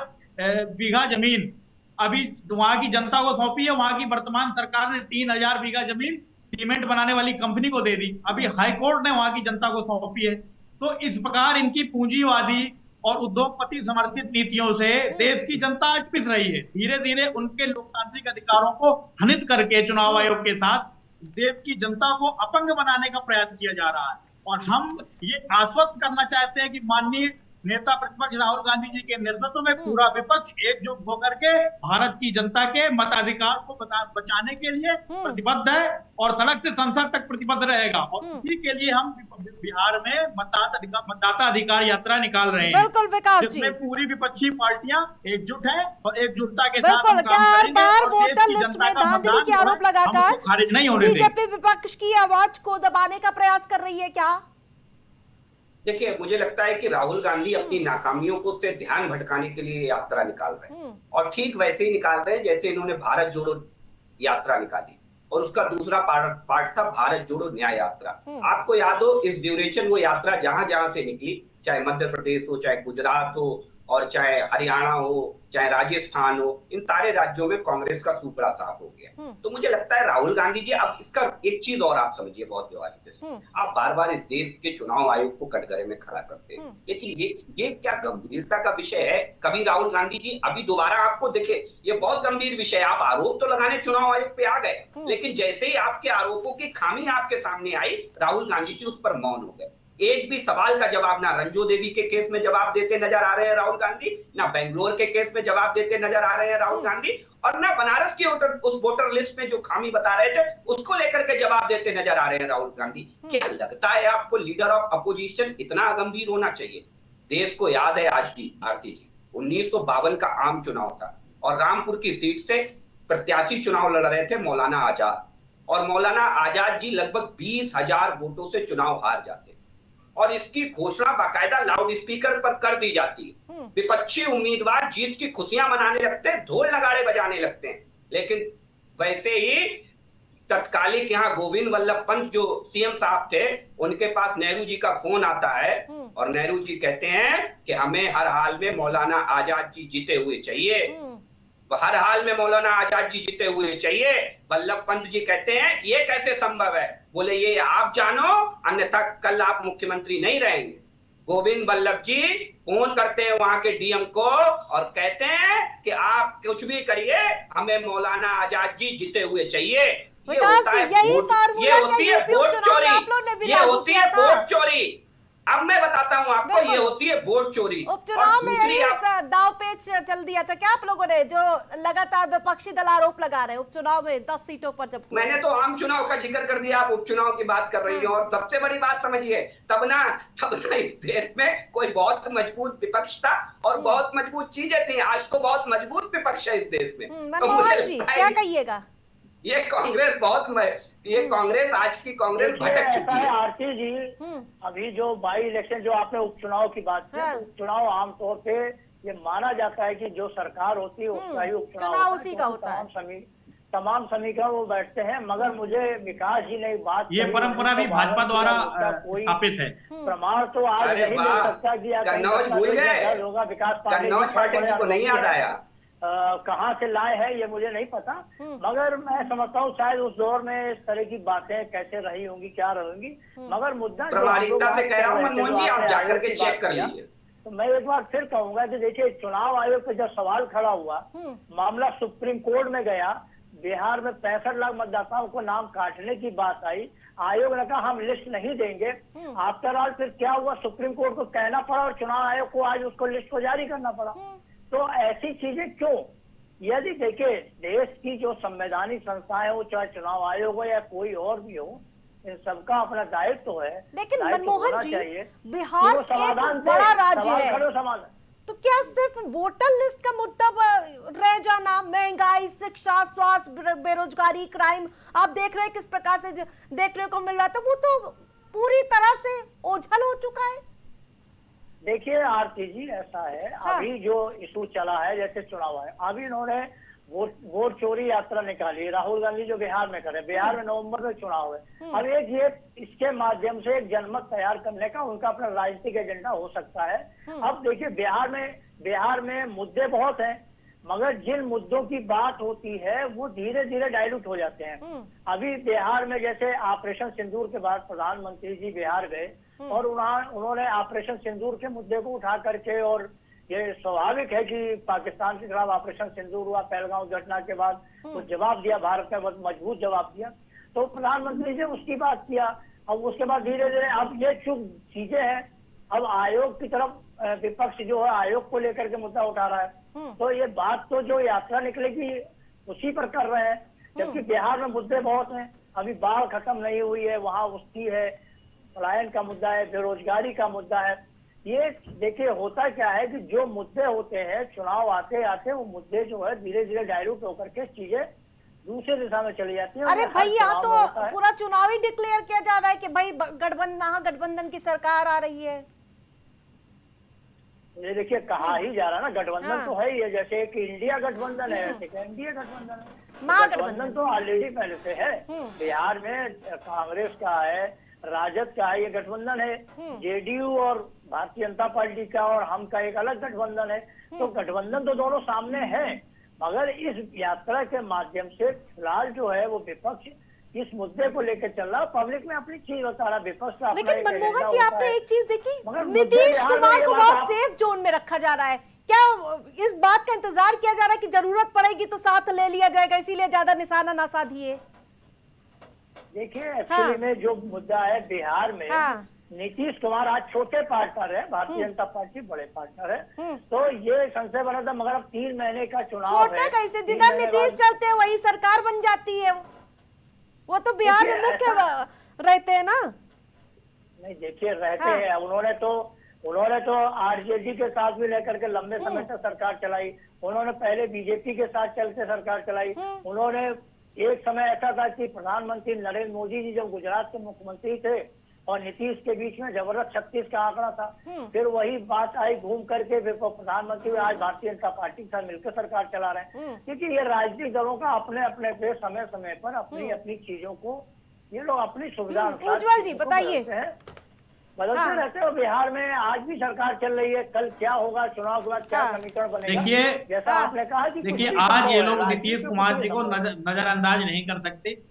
बीघा जमीन अभी वहां की जनता को सौंपी है। वहां की वर्तमान सरकार ने 3000 बीघा जमीन सीमेंट बनाने वाली कंपनी को दे दी, अभी हाई कोर्ट ने वहां की जनता को सौंपी है। तो इस प्रकार इनकी पूंजीवादी और उद्योगपति समर्थित नीतियों से देश की जनता आज पिस रही है। धीरे धीरे उनके लोकतांत्रिक अधिकारों को हनित करके चुनाव आयोग के साथ देश की जनता को अपंग बनाने का प्रयास किया जा रहा है। और हम ये आश्वस्त करना चाहते हैं कि माननीय नेता प्रतिपक्ष राहुल गांधी जी के नेतृत्व में पूरा विपक्ष एकजुट होकर के भारत की जनता के मताधिकार को बचाने के लिए प्रतिबद्ध है और सड़क से संसद तक प्रतिबद्ध रहेगा। और इसी के लिए हम बिहार में मतदाता अधिकार यात्रा निकाल रहे हैं, बिल्कुल विकास जी, जिसमें पूरी विपक्षी पार्टियां एकजुट है और एकजुटता के बिल्कुल। साथ क्या हर बार वोटर लिस्ट में धांधली के आरोप लगाकर खारिज नहीं होने बीजेपी विपक्ष की आवाज को दबाने का प्रयास कर रही है क्या? देखिए, मुझे लगता है कि राहुल गांधी अपनी नाकामियों को से ध्यान भटकाने के लिए यात्रा निकाल रहे हैं, और ठीक वैसे ही निकाल रहे हैं जैसे इन्होंने भारत जोड़ो यात्रा निकाली और उसका दूसरा पार्ट था भारत जोड़ो न्याय यात्रा। आपको याद हो इस ड्यूरेशन वो यात्रा जहां जहां से निकली, चाहे मध्य प्रदेश हो, चाहे गुजरात हो, और चाहे हरियाणा हो, चाहे राजस्थान हो, इन सारे राज्यों में कांग्रेस का सुपड़ा साफ हो गया। तो मुझे लगता है राहुल गांधी जी, अब इसका एक चीज और आप समझिए बहुत व्यवहारिक है, आप बार बार इस देश के चुनाव आयोग को कटघरे में खड़ा करते हैं, लेकिन ये क्या गंभीरता का विषय है? कभी राहुल गांधी जी अभी दोबारा आपको देखे, ये बहुत गंभीर विषय है, आप आरोप तो लगाने चुनाव आयोग पे आ गए, लेकिन जैसे ही आपके आरोपों की खामी आपके सामने आई, राहुल गांधी जी उस पर मौन हो गए। एक भी सवाल का जवाब ना रंजो देवी के केस में जवाब देते नजर आ रहे हैं राहुल गांधी, ना बेंगलोर के केस में जवाब देते नजर आ रहे हैं राहुल गांधी, और ना बनारस की उस वोटर लिस्ट में जो खामी बता रहे थे उसको लेकर के जवाब देते नजर आ रहे हैं राहुल गांधी। क्या लगता है आपको लीडर ऑफ अपोजिशन इतना गंभीर होना चाहिए? देश को याद है आज भी आरती जी, 1952 का आम चुनाव था और रामपुर की सीट से प्रत्याशी चुनाव लड़ रहे थे मौलाना आजाद, और मौलाना आजाद जी लगभग 20,000 वोटों से चुनाव हार जाते, और इसकी घोषणा बाकायदा लाउड स्पीकर पर कर दी जाती है। विपक्षी उम्मीदवार जीत की खुशियां मनाने लगते हैं, ढोल नगाड़े बजाने लगते हैं, लेकिन वैसे ही तत्कालिक यहाँ गोविंद वल्लभ पंत जो सीएम साहब थे, उनके पास नेहरू जी का फोन आता है और नेहरू जी कहते हैं कि हमें हर हाल में मौलाना आजाद जी जीते हुए चाहिए, हर हाल में मौलाना आजाद जी जीते हुए चाहिए। वल्लभ पंत जी कहते हैं कि ये कैसे संभव है? बोले ये आप जानो, अन्यथा कल आप मुख्यमंत्री नहीं रहेंगे। गोविंद वल्लभ जी फोन करते हैं वहां के डीएम को और कहते हैं कि आप कुछ भी करिए, हमें मौलाना आजाद जी जीते हुए चाहिए। ये होता है ये होती है वोट चोरी, ये होती है वोट चोरी। अब मैं बताता हूं आपको, ये होती है वोट चोरी। उपचुनाव में यही दाव पेच चल दिया था क्या आप लोगों ने, जो लगातार विपक्षी दल आरोप लगा रहे हैं उपचुनाव में 10 सीटों पर? जब मैंने तो आम चुनाव का जिक्र कर दिया, आप उपचुनाव की बात कर रही हैं। और सबसे बड़ी बात समझिए, तब ना इस देश में कोई बहुत मजबूत विपक्ष था और बहुत मजबूत चीजें थी। आज तो बहुत मजबूत विपक्ष है इस देश में। मनमोहन जी क्या कहिएगा? ये कांग्रेस आज की कांग्रेस भटक चुकी है। आरती जी, अभी जो बाई इलेक्शन, जो आपने उपचुनाव की बात की, उपचुनाव आमतौर पे ये माना जाता है कि जो सरकार होती है उसका ही उपचुनाव उसी का होता है, तमाम समीकरण वो बैठते हैं। मगर मुझे विकास जी ने बात, ये परंपरा भी भाजपा द्वारा स्थापित है। प्रमाण तो आज नहीं मिल सकता कि कन्नौज भूल गए होगा। विकास कन्नौज पार्टी को नहीं याद आया, कहाँ से लाए हैं ये मुझे नहीं पता, मगर मैं समझता हूँ शायद उस दौर में इस तरह की बातें कैसे रही होंगी, क्या रहेंगी। मगर मुद्दा प्रामाणिकता से कह रहा हूँ मनमोहन जी, आप जाकर के चेक कर लीजिए। तो मैं एक बार फिर कहूंगा कि देखिए, चुनाव आयोग पे जब सवाल खड़ा हुआ, मामला सुप्रीम कोर्ट में गया, बिहार में 65 लाख मतदाताओं को नाम काटने की बात आई, आयोग ने कहा हम लिस्ट नहीं देंगे। आफ्टर ऑल फिर क्या हुआ, सुप्रीम कोर्ट को कहना पड़ा और चुनाव आयोग को आज उसको लिस्ट को जारी करना पड़ा। तो ऐसी चीजें क्यों? यदि देखिए, देश की जो संवैधानिक संस्थाएं हो, चाहे चुनाव आयोग हो या कोई और भी हो, इन सबका अपना दायित्व है। लेकिन मनमोहन जी, बिहार एक बड़ा राज्य है, तो क्या सिर्फ वोटर लिस्ट का मुद्दा रह जाना, महंगाई, शिक्षा, स्वास्थ्य, बेरोजगारी, क्राइम, आप देख रहे हैं किस प्रकार से देखने को मिल रहा था, वो तो पूरी तरह से ओझल हो चुका है। देखिए आरती जी, ऐसा है, अभी जो इशू चला है, जैसे चुनाव है, अभी इन्होंने वोट चोरी यात्रा निकाली, राहुल गांधी जो बिहार में करे, बिहार में नवंबर में चुनाव है। अब एक ये इसके माध्यम से एक जनमत तैयार करने का उनका अपना राजनीतिक एजेंडा हो सकता है। अब देखिए, बिहार में मुद्दे बहुत हैं, मगर जिन मुद्दों की बात होती है वो धीरे धीरे डाइल्यूट हो जाते हैं। अभी बिहार में जैसे ऑपरेशन सिंदूर के बाद प्रधानमंत्री जी बिहार गए और उन्होंने ऑपरेशन सिंदूर के मुद्दे को उठा करके, और ये स्वाभाविक है कि पाकिस्तान के खिलाफ ऑपरेशन सिंदूर हुआ, पहलगांव घटना के बाद तो जवाब दिया, भारत ने बहुत मजबूत जवाब दिया, तो प्रधानमंत्री जी उसकी बात किया। अब उसके बाद धीरे धीरे अब ये चीजें हैं, अब आयोग की तरफ विपक्ष जो है आयोग को लेकर के मुद्दा उठा रहा है। तो ये बात तो जो यात्रा निकलेगी उसी पर कर रहे हैं, जबकि बिहार में मुद्दे बहुत हैं, अभी बाढ़ खत्म नहीं हुई है, वहां उसकी है, पलायन का मुद्दा है, बेरोजगारी का मुद्दा है। ये देखिए, होता क्या है कि जो मुद्दे होते हैं, चुनाव आते आते वो मुद्दे जो है धीरे धीरे डाइल्यूट होकर के चीजें दूसरे दिशा में चली जाती है। अरे भाई, यहाँ तो पूरा चुनाव ही डिक्लेयर किया जा रहा है कि भाई गठबंधन की सरकार आ रही है। ये देखिए, कहा ही जा रहा है ना, गठबंधन तो है ही है, जैसे एक इंडिया गठबंधन है, ऐसे एनडीए गठबंधन है। गठबंधन तो ऑलरेडी पहले से है, बिहार में कांग्रेस का है, राजद का है, ये गठबंधन है। जेडीयू और भारतीय जनता पार्टी का और हम का एक अलग गठबंधन है। तो गठबंधन तो दोनों सामने है, मगर इस यात्रा के माध्यम से फिलहाल जो है वो विपक्ष इस मुद्दे को लेकर चल रहा, पब्लिक में अपनी चीज बता रहा, विपक्ष का। लेकिन मनमोहन जी, आपने एक चीज देखी, नीतीश कुमार को बहुत सेफ जोन में रखा जा रहा है। क्या इस बात का इंतजार किया जा रहा है कि जरूरत पड़ेगी तो साथ ले लिया जाएगा, इसीलिए ज्यादा निशाना ना साधिए? देखिए, एक्चुअली में जो मुद्दा है बिहार में, नीतीश कुमार आज छोटे पार्टनर है, भारतीय जनता पार्टी बड़े पार्टनर है, तो ये संशय बना था। मगर अब 3 महीने का चुनाव है, छोटे कैसे, जिधर नीतीश चलते हैं वही सरकार बन जाती है। वो तो बिहार में मुख्य रहते हैं ना। नहीं, देखिए, रहते हैं, उन्होंने तो आरजेडी के साथ भी लेकर के लंबे समय तक सरकार चलाई, उन्होंने पहले बीजेपी के साथ चलते सरकार चलाई, उन्होंने एक समय ऐसा था कि प्रधानमंत्री नरेंद्र मोदी जी जब गुजरात के मुख्यमंत्री थे और नीतीश के बीच में जबरदस्त 36 का आंकड़ा था, फिर वही बात आई घूम करके, प्रधानमंत्री आज भारतीय जनता पार्टी के साथ मिलकर सरकार चला रहे हैं। क्योंकि ये राजनीतिक दलों का अपने अपने पे समय समय पर अपनी अपनी चीजों को ये लोग अपनी सुविधा उज्जवल जी बताइए, बदलते रहते हो। बिहार में आज भी सरकार चल रही है, कल क्या होगा, चुनाव के बाद क्या समीकरण बनेगा, देखिए जैसा आपने कहा कि देखिए, आज ये लोग नीतीश कुमार जी को नजरअंदाज नहीं कर सकते।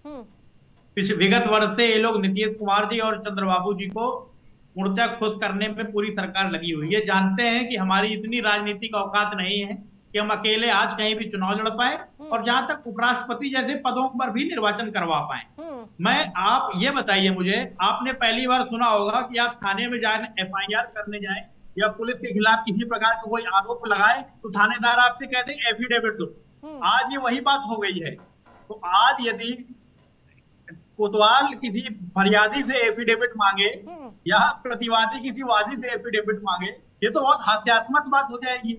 विगत वर्ष से ये लोग नीतीश कुमार जी और चंद्रबाबू जी को ऊर्जा खुश करने में पूरी सरकार लगी हुई है। जानते हैं कि हमारी इतनी राजनीतिक औकात नहीं है कि हम अकेले आज कहीं भी चुनाव लड़ पाए और जहां तक उपराष्ट्रपति जैसे पदों पर भी निर्वाचन करवा पाए। आप ये बताइए मुझे, आपने पहली बार सुना होगा कि आप थाने में जाए, FIR करने जाए या पुलिस के खिलाफ किसी प्रकार का कोई आरोप लगाए तो थानेदार आपसे कहते हैं एफिडेविट दो। आज ये वही बात हो गई है। तो आज यदि कोतवाल किसी फरियादी से एफिडेविट मांगे या प्रतिवादी किसी वादी से एफिडेविट मांगे, ये तो बहुत हास्यास्पद बात हो जाएगी।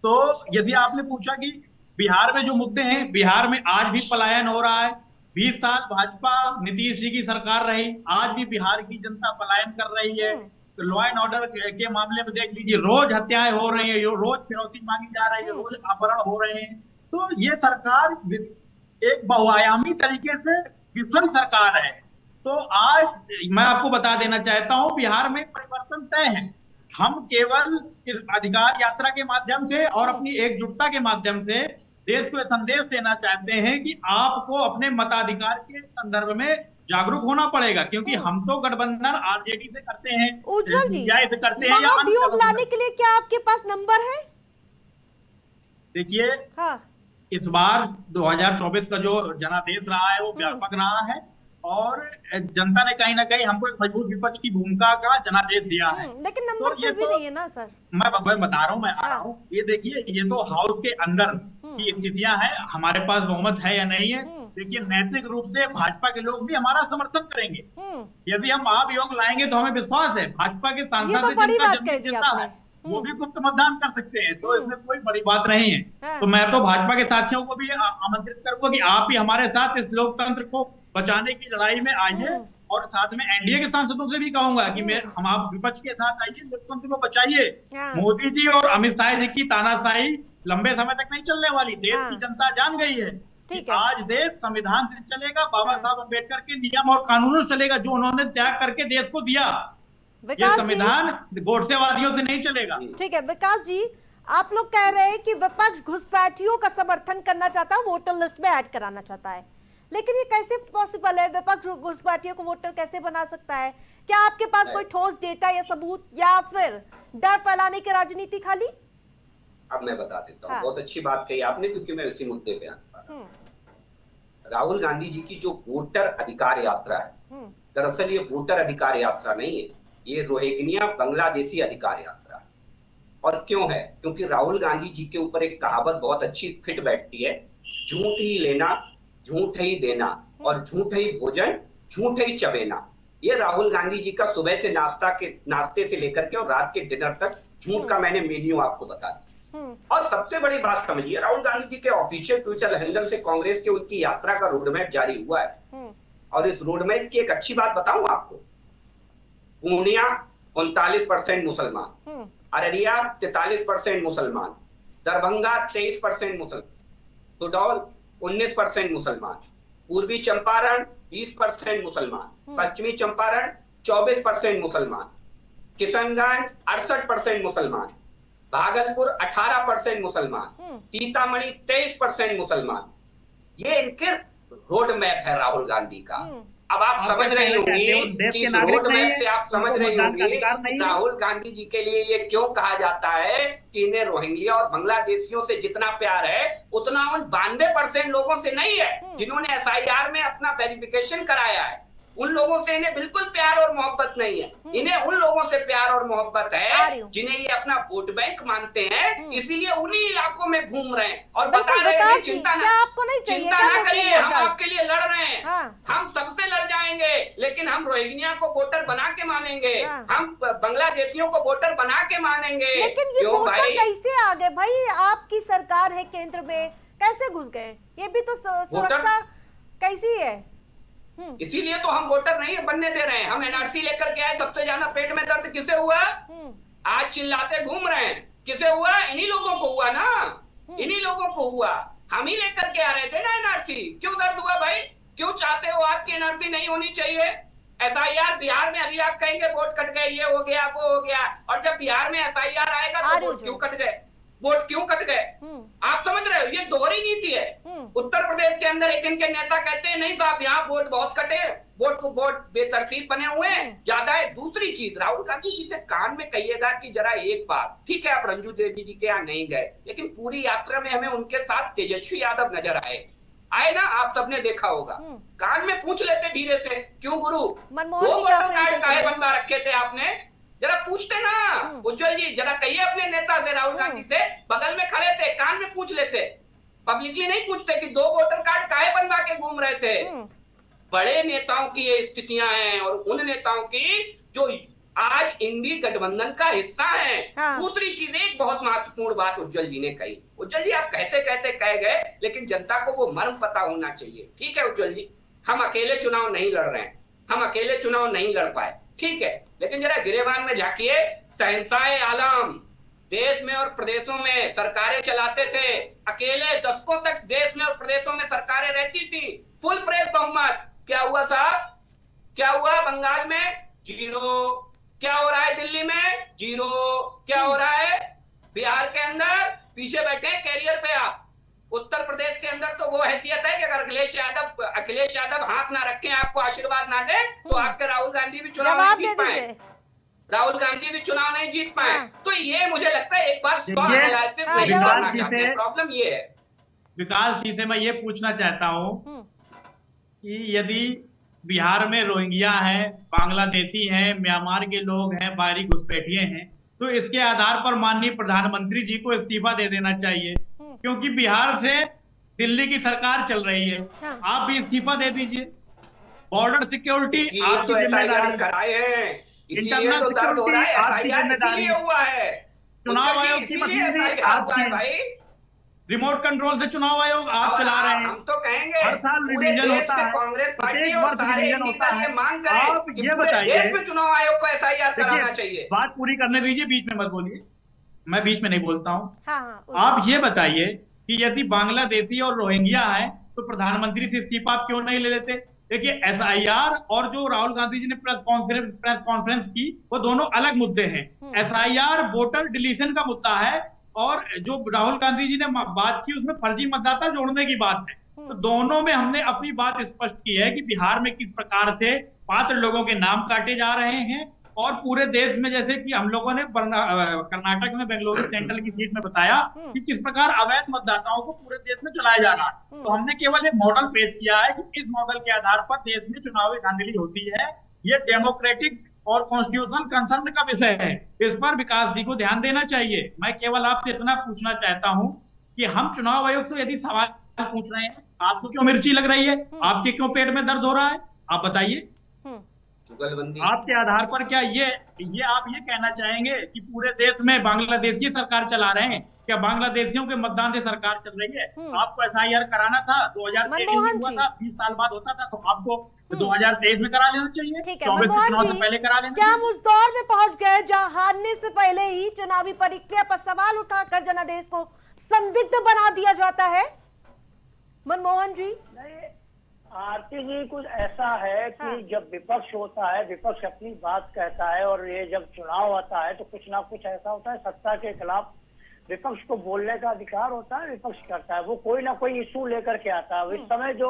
तो यदि आपने पूछा कि बिहार में जो मुद्दे हैं, बिहार में आज भी पलायन हो रहा है। 20 साल भाजपा नीतीश जी की सरकार रही, आज भी बिहार की जनता पलायन कर रही है। तो लॉ एंड ऑर्डर के मामले में देख लीजिए, रोज हत्याएं हो रही है, रोज फिरौती मांगी जा रही है, रोज अपहरण हो रहे हैं। तो ये सरकार एक बहुआयामी तरीके से विफल सरकार है। तो आज मैं आपको बता देना चाहता हूं, बिहार में परिवर्तन तय है। हम केवल इस अधिकार यात्रा के माध्यम से और अपनी एकजुटता के माध्यम से देश को संदेश देना चाहते हैं कि आपको अपने मताधिकार के संदर्भ में जागरूक होना पड़ेगा, क्योंकि हम तो गठबंधन आरजेडी से करते हैं, उज्जवल जी, CPI से करते हैं, या महाभियोग लाने के लिए क्या आपके पास नंबर है? देखिए, हाँ, इस बार 2024 का जो जनादेश रहा है वो व्यापक रहा है और जनता ने कहीं ना कहीं हमको एक मजबूत विपक्ष की भूमिका का जनादेश दिया है। लेकिन नंबर तो ये फिर भी नहीं है ना सर। मैं बता रहा हूँ, मैं आ रहा हूँ। ये देखिए, ये तो हाउस के अंदर की स्थितियां हैं, हमारे पास बहुमत है या नहीं है। देखिए, नैतिक रूप से भाजपा के लोग भी हमारा समर्थन करेंगे। यदि हम महाभियोग लाएंगे तो हमें विश्वास है भाजपा के सांसद जनता है, वो भी गुप्त मतदान कर सकते हैं, तो इसमें कोई बड़ी बात नहीं है। तो मैं तो भाजपा के साथियों को भी आमंत्रित करूंगा कि आप भी हमारे साथ इस लोकतंत्र को बचाने की लड़ाई में आइए, और साथ में एनडीए के सांसदों से भी कहूंगा कि हम आप विपक्ष के साथ आइए, लोकतंत्र को बचाइए। मोदी जी और अमित शाह जी की तानाशाही लंबे समय तक नहीं चलने वाली। देश की जनता जान गई है कि आज देश संविधान से चलेगा, बाबा साहब अम्बेडकर के नियम और कानूनों से चलेगा, जो उन्होंने त्याग करके देश को दिया। ये संविधान गोडसेवादियों से नहीं चलेगा। ठीक है विकास जी, आप लोग कह रहे हैं कि विपक्ष घुसपैठियों का समर्थन करना चाहता है, वोटर लिस्ट में ऐड कराना चाहता है, लेकिन ये कैसे पॉसिबल है? विपक्ष घुसपैठियों को वोटर कैसे बना सकता है? क्या आपके पास कोई ठोस डेटा या सबूत, या फिर डर फैलाने की राजनीति खाली? अब मैं बता देता हूँ। बहुत अच्छी बात कही आपने, क्योंकि मैं उसी मुद्दे पे आने वाला हूं। राहुल गांधी जी की जो वोटर अधिकार यात्रा है, दरअसल ये वोटर अधिकार यात्रा नहीं है, ये रोहिंग्या बांग्लादेशी अधिकार यात्रा है। और क्यों है? क्योंकि राहुल गांधी जी के ऊपर एक कहावत बहुत अच्छी फिट बैठती है, झूठ ही लेना, झूठ ही देना, और झूठ ही भोजन, झूठ ही चबेना। ये राहुल गांधी जी का सुबह से नाश्ते से लेकर के और रात के डिनर तक झूठ का मैंने मेन्यू आपको बता दिया। और सबसे बड़ी बात समझिए, राहुल गांधी जी के ऑफिशियल ट्विटर हैंडल से कांग्रेस के उनकी यात्रा का रोडमैप जारी हुआ है। और इस रोडमैप की एक अच्छी बात बताऊं आपको, पूर्णिया 39% मुसलमान, अररिया 43% मुसलमान, दरभंगा 23% मुसलमान, सुडौल 19% मुसलमान, पूर्वी चंपारण 20% मुसलमान, पश्चिमी चंपारण 24% मुसलमान, किशनगंज 68% मुसलमान, भागलपुर 18% मुसलमान, सीतामढ़ी 23% मुसलमान। ये इनके रोड मैप है राहुल गांधी का। अब आप समझ रहे होंगे कि इस रोड मैप से आप समझ रहे होंगे राहुल गांधी जी के लिए ये क्यों कहा जाता है कि इन्हें रोहिंग्या और बांग्लादेशियों से जितना प्यार है उतना उन 92% लोगों से नहीं है जिन्होंने एसआईआर में अपना वेरिफिकेशन कराया है। उन लोगों से इन्हें बिल्कुल प्यार और मोहब्बत नहीं है। इन्हें उन लोगों से प्यार और मोहब्बत है जिन्हें ये अपना वोट बैंक मानते हैं, इसीलिए उन्हीं इलाकों में घूम रहे हैं और बता रहे हैं चिंता ना करिए, हम आपके लिए लड़ रहे हैं, हम सबसे लड़ जाएंगे, लेकिन हम रोहिंग्या को वोटर बना के मानेंगे, हम बांग्लादेशियों को वोटर बना के मानेंगे। लेकिन ये वोटर कैसे आ गए भाई? आपकी सरकार है केंद्र में, कैसे घुस गए? ये भी तो सुरक्षा कैसी है? इसीलिए तो हम वोटर नहीं बनने दे रहे हैं। हम एनआरसी लेकर के आए, सबसे ज्यादा पेट में दर्द किसे हुआ? आज चिल्लाते घूम रहे हैं, किसे हुआ? इन्हीं लोगों को हुआ ना, इन्हीं लोगों को हुआ। हम ही लेकर के आ रहे थे ना एनआरसी। क्यों दर्द हुआ भाई? क्यों चाहते हो आपकी एनआरसी नहीं होनी चाहिए? एसआईआर बिहार में अभी आप कहेंगे वोट कट गए, ये हो गया वो हो गया, और जब बिहार में एसआईआर आएगा तो वोट क्यों कट गए? वोट क्यों कट गए? आप समझ रहे हो? ये दोहरी नीति है। उत्तर प्रदेश के अंदर एक इनके नेता कहते हैं नहीं साहब यहाँ वोट बहुत कटे, वोट बेतरतीब बने हुए हैं, ज्यादा है। दूसरी चीज, राहुल गांधी जी से कान में कहिएगा कि जरा एक बार, ठीक है आप रंजू देवी जी के यहाँ नहीं गए, लेकिन पूरी यात्रा में हमें उनके साथ तेजस्वी यादव नजर आए ना, आप सबने देखा होगा। कान में पूछ लेते धीरे से, क्यों गुरु 2 वोटर कार्ड काहे बनवा रखे थे आपने? जरा पूछते ना उज्जवल जी, जरा कहिए अपने नेता से, राहुल गांधी से, बगल में खड़े थे, कान में पूछ लेते। पब्लिकली नहीं पूछते कि 2 वोटर कार्ड काहे बनवा के घूम रहे थे। बड़े नेताओं की ये स्थितियां हैं, और उन नेताओं की जो आज इंडी गठबंधन का हिस्सा है। हाँ। दूसरी चीज, एक बहुत महत्वपूर्ण बात उज्जवल जी ने कही। उज्जवल जी आप कहते कहते कह गए, लेकिन जनता को वो मर्म पता होना चाहिए। ठीक है उज्जवल जी, हम अकेले चुनाव नहीं लड़ रहे हैं, हम अकेले चुनाव नहीं लड़ पाए, ठीक है, लेकिन जरा गिरेबान में झांकिए। शहंशाह आलम देश में और प्रदेशों में सरकारें चलाते थे, अकेले दशकों तक देश में और प्रदेशों में सरकारें रहती थी, फुल प्रेस बहुमत। क्या हुआ साहब, क्या हुआ बंगाल में? 0। क्या हो रहा है दिल्ली में? 0। क्या हो रहा है बिहार के अंदर? पीछे बैठे हैं कैरियर पे आप। उत्तर प्रदेश के अंदर तो वो हैसियत है कि अगर अखिलेश यादव हाथ ना रखें, आपको आशीर्वाद ना दे, तो आपके राहुल गांधी भी चुनाव नहीं जीत पाए, राहुल गांधी भी चुनाव नहीं जीत पाए। तो ये मुझे लगता है एक बार एनालिसिस नहीं करना चाहते हैं, प्रॉब्लम ये है। विकास जी से मैं ये पूछना चाहता हूँ कि यदि बिहार में रोहिंग्या हैं, बांग्लादेशी हैं, म्यांमार के लोग हैं, बाहरी घुसपैठिए हैं, तो इसके आधार पर माननीय प्रधानमंत्री जी को इस्तीफा दे देना चाहिए, क्योंकि बिहार से दिल्ली की सरकार चल रही है। आप भी इस्तीफा दे दीजिए। बॉर्डर सिक्योरिटी आपकी जिम्मेदारी कराए हैं, इंटरनल तो दर्द हो रहा है, आपकी जिम्मेदारी हुआ है। चुनाव आयोग की मशीनरी आपकी, भाई रिमोट कंट्रोल से चुनाव आयोग आप चला रहे हैं। हम तो कहेंगे हर साल रिवीजन होता है, कांग्रेस पार्टी प्रत्येक और वर्ष सारे रिवीजन होता है। मांग करें आप कि ये पूरे बताइए, देश में चुनाव आयोग को एसआईआर कराना चाहिए। बात पूरी करने दीजिए, बीच में मत बोलिए, मैं बीच में नहीं बोलता हूँ। हाँ, आप ये बताइए कि यदि बांग्लादेशी और रोहिंग्या है तो प्रधानमंत्री से इस्तीफा आप क्यों नहीं ले लेते? देखिए एसआईआर और जो राहुल गांधी जी ने प्रेस कॉन्फ्रेंस की, वो दोनों अलग मुद्दे हैं। एसआईआर वोटर डिलीशन का मुद्दा है, और जो राहुल गांधी जी ने बात की उसमें फर्जी मतदाता जोड़ने की बात है। तो दोनों में हमने अपनी बात स्पष्ट की है कि बिहार में किस प्रकार से पात्र लोगों के नाम काटे जा रहे हैं, और पूरे देश में जैसे कि हम लोगों ने कर्नाटक में बेंगलुरु सेंट्रल की सीट में बताया कि किस प्रकार अवैध मतदाताओं को पूरे देश में चलाया जा रहा है। तो हमने केवल एक मॉडल पेश किया है कि इस मॉडल के आधार पर देश में चुनावी धांधली होती है। ये डेमोक्रेटिक और कॉन्स्टिट्यूशनल कंसर्न का विषय है, इस पर विकास जी को ध्यान देना चाहिए। मैं केवल आपसे इतना पूछना चाहता हूं कि हम चुनाव आयोग से यदि सवाल पूछ रहे हैं, आपको क्यों मिर्ची लग रही है, आपके क्यों पेट में दर्द हो रहा है, आप बताइए। आपके आधार पर क्या ये आप ये कहना चाहेंगे कि पूरे देश में बांग्लादेशी सरकार चला रहे हैं? क्या बांग्लादेशियों के मतदान से सरकार चल रही है? आपको एसआईआर कराना था, 2023 में हुआ था, 20 साल बाद होता था, तो आपको 2023 में करा लेना चाहिए, 24 के चुनाव से पहले करा लेना। क्या हम उस दौर में पहुंच गए जहां हारने से पहले ही चुनावी प्रक्रिया पर सवाल उठाकर जनादेश को संदिग्ध बना दिया जाता है? मनमोहन जी, आरती जी, कुछ ऐसा है कि जब विपक्ष होता है, विपक्ष अपनी बात कहता है, और ये जब चुनाव आता है तो कुछ ना कुछ ऐसा होता है, सत्ता के खिलाफ विपक्ष को बोलने का अधिकार होता है, विपक्ष करता है, वो कोई ना कोई इशू लेकर के आता है। इस समय जो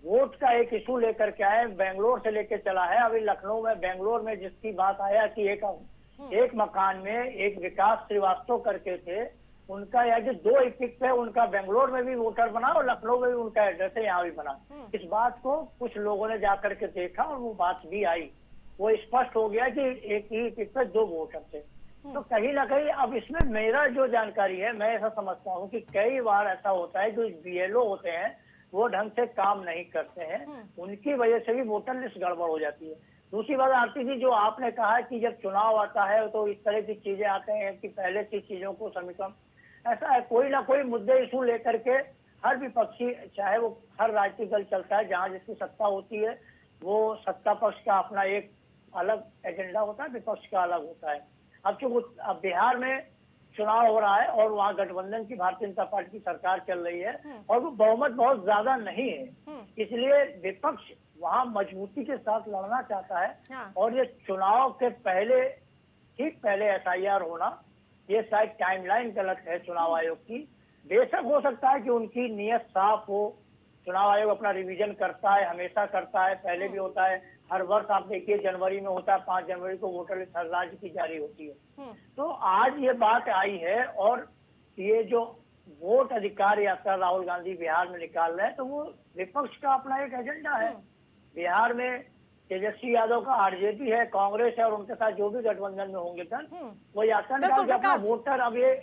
वोट का एक इशू लेकर के आए, बेंगलोर से लेकर चला है, अभी लखनऊ में, बेंगलोर में जिसकी बात आया कि एक मकान में एक विकास श्रीवास्तव करके थे, उनका या जो 2 इक्किक पे उनका बेंगलोर में भी वोटर बना और लखनऊ में भी उनका एड्रेस है, यहाँ भी बना। इस बात को कुछ लोगों ने जाकर के देखा और वो बात भी आई, वो स्पष्ट हो गया कि एक ही इक्किक पे 2 वोटर थे। तो कहीं ना कहीं अब इसमें मेरा जो जानकारी है, मैं ऐसा समझता हूँ कि कई बार ऐसा होता है जो बीएलओ होते हैं वो ढंग से काम नहीं करते हैं, उनकी वजह से भी वोटर लिस्ट गड़बड़ हो जाती है। दूसरी बात आरती जी, जो आपने कहा कि जब चुनाव आता है तो इस तरह की चीजें आते हैं कि पहले की चीजों को समीकरण, ऐसा है, कोई ना कोई मुद्दे इशू लेकर के हर विपक्षी, चाहे वो हर राजनीतिक दल चलता है, जहां जिसकी सत्ता होती है वो सत्ता पक्ष का अपना एक अलग एजेंडा होता है, विपक्ष का अलग होता है। अब बिहार में चुनाव हो रहा है और वहाँ गठबंधन की भारतीय जनता पार्टी की सरकार चल रही है और वो बहुमत बहुत ज्यादा नहीं है, इसलिए विपक्ष वहाँ मजबूती के साथ लड़ना चाहता है। और ये चुनाव के पहले, ठीक पहले एसआईआर होना, ये शायद टाइमलाइन गलत है चुनाव आयोग की। बेशक हो सकता है कि उनकी नीयत साफ हो, चुनाव आयोग अपना रिवीजन करता है, हमेशा करता है, पहले भी होता है, हर वर्ष आप देखिए जनवरी में होता है, 5 जनवरी को वोटर लिस्ट हर राज्य की जारी होती है। तो आज ये बात आई है और ये जो वोट अधिकार यात्रा राहुल गांधी बिहार में निकाल रहे हैं, तो वो विपक्ष का अपना एक एजेंडा है। बिहार में तेजस्वी यादव का आरजेडी है, कांग्रेस है, और उनके साथ जो भी गठबंधन में होंगे दल, वो यात्रा निकाल के अपना वोटर, अब ये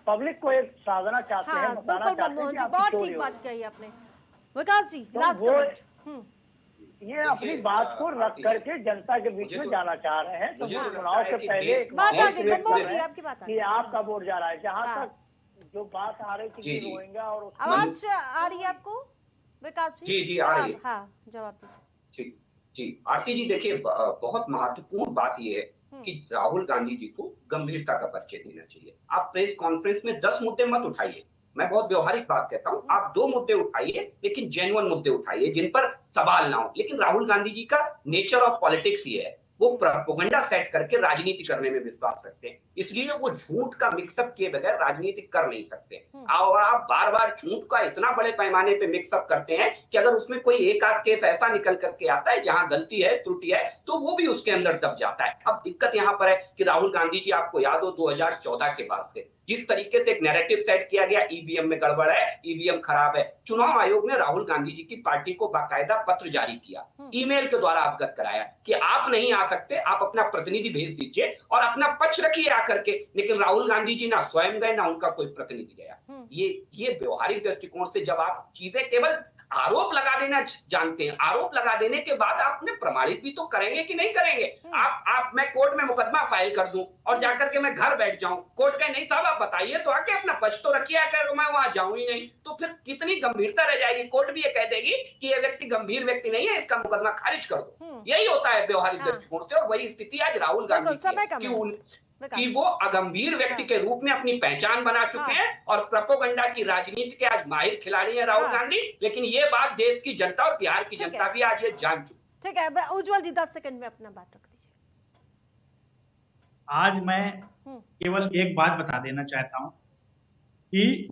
पब्लिक को एक साधना चाहते हैं, बताना चाहते हैं कि बहुत ठीक बात कही आपने। विकास जी, लास्ट कमेंट। ये अपनी बात को रख करके जनता के बीच में जाना चाह रहे हैं। तो वो चुनाव से पहले बात आ गई, मनमोहन जी आपकी बात आ गई। कि आपका वोट जा रहा है। जहाँ तक जो बात आ रही थी कि रोहिंग्या और आवाज आ रही है आपको विकास जी? जी आ रही है। हाँ जवाब दीजिए। जी आरती जी, देखिए बहुत महत्वपूर्ण बात यह है कि राहुल गांधी जी को गंभीरता का परिचय देना चाहिए। आप प्रेस कॉन्फ्रेंस में 10 मुद्दे मत उठाइए, मैं बहुत व्यवहारिक बात कहता हूं, आप 2 मुद्दे उठाइए, लेकिन जेन्युइन मुद्दे उठाइए जिन पर सवाल ना हो। लेकिन राहुल गांधी जी का नेचर ऑफ पॉलिटिक्स ये है, वो प्रोपेगेंडा सेट करके राजनीति करने में विश्वास रखते हैं, इसलिए वो झूठ का मिक्सअप किए बगैर राजनीति कर नहीं सकते। और आप बार बार झूठ का इतना बड़े पैमाने पे मिक्सअप करते हैं कि अगर उसमें कोई एक आध केस ऐसा निकल करके आता है जहां गलती है, त्रुटि है, तो वो भी उसके अंदर दब जाता है। अब दिक्कत यहां पर है कि राहुल गांधी जी, आपको याद हो 2014 के बाद से जिस तरीके से एक नैरेटिव सेट किया गया, ईवीएम में गड़बड़ है, ईवीएम खराब है, चुनाव आयोग ने राहुल गांधी जी की पार्टी को बाकायदा पत्र जारी किया, ईमेल के द्वारा अवगत कराया कि आप नहीं आ सकते, आप अपना प्रतिनिधि भेज दीजिए और अपना पक्ष रखिए आकर के। लेकिन राहुल गांधी जी ना स्वयं गए, ना उनका कोई प्रतिनिधि गया। ये व्यवहारिक दृष्टिकोण से जब आप चीजें केवल आरोप लगा देना जानते हैं, आरोप लगा देने के बाद आप उन्हें प्रमाणित भी तो करेंगे कि नहीं करेंगे। मैं कोर्ट में मुकदमा फाइल कर दूं और जाकर के मैं घर बैठ जाऊं, कोर्ट कहे नहीं साहब आप बताइए तो आके अपना पक्ष तो रखिए, अगर मैं वहां जाऊं ही नहीं तो फिर कितनी गंभीरता रह जाएगी। कोर्ट भी ये कह देगी कि ये व्यक्ति गंभीर व्यक्ति नहीं है, इसका मुकदमा खारिज कर दो। यही होता है व्यवहारिक दृष्टिकोण से, और वही स्थिति आज राहुल गांधी कि वो अगंभीर व्यक्ति के रूप में अपनी पहचान बना चुके हैं और प्रोपेगेंडा की राजनीति के आज माहिर खिलाड़ी हैं राहुल गांधी। लेकिन ये बात देश की जनता और बिहार की जनता भी आज ये जान चुकी। ठीक है, उज्जवल जी 10 सेकंड में अपना बात रख दीजिए। आज मैं केवल एक बात बता देना चाहता हूं कि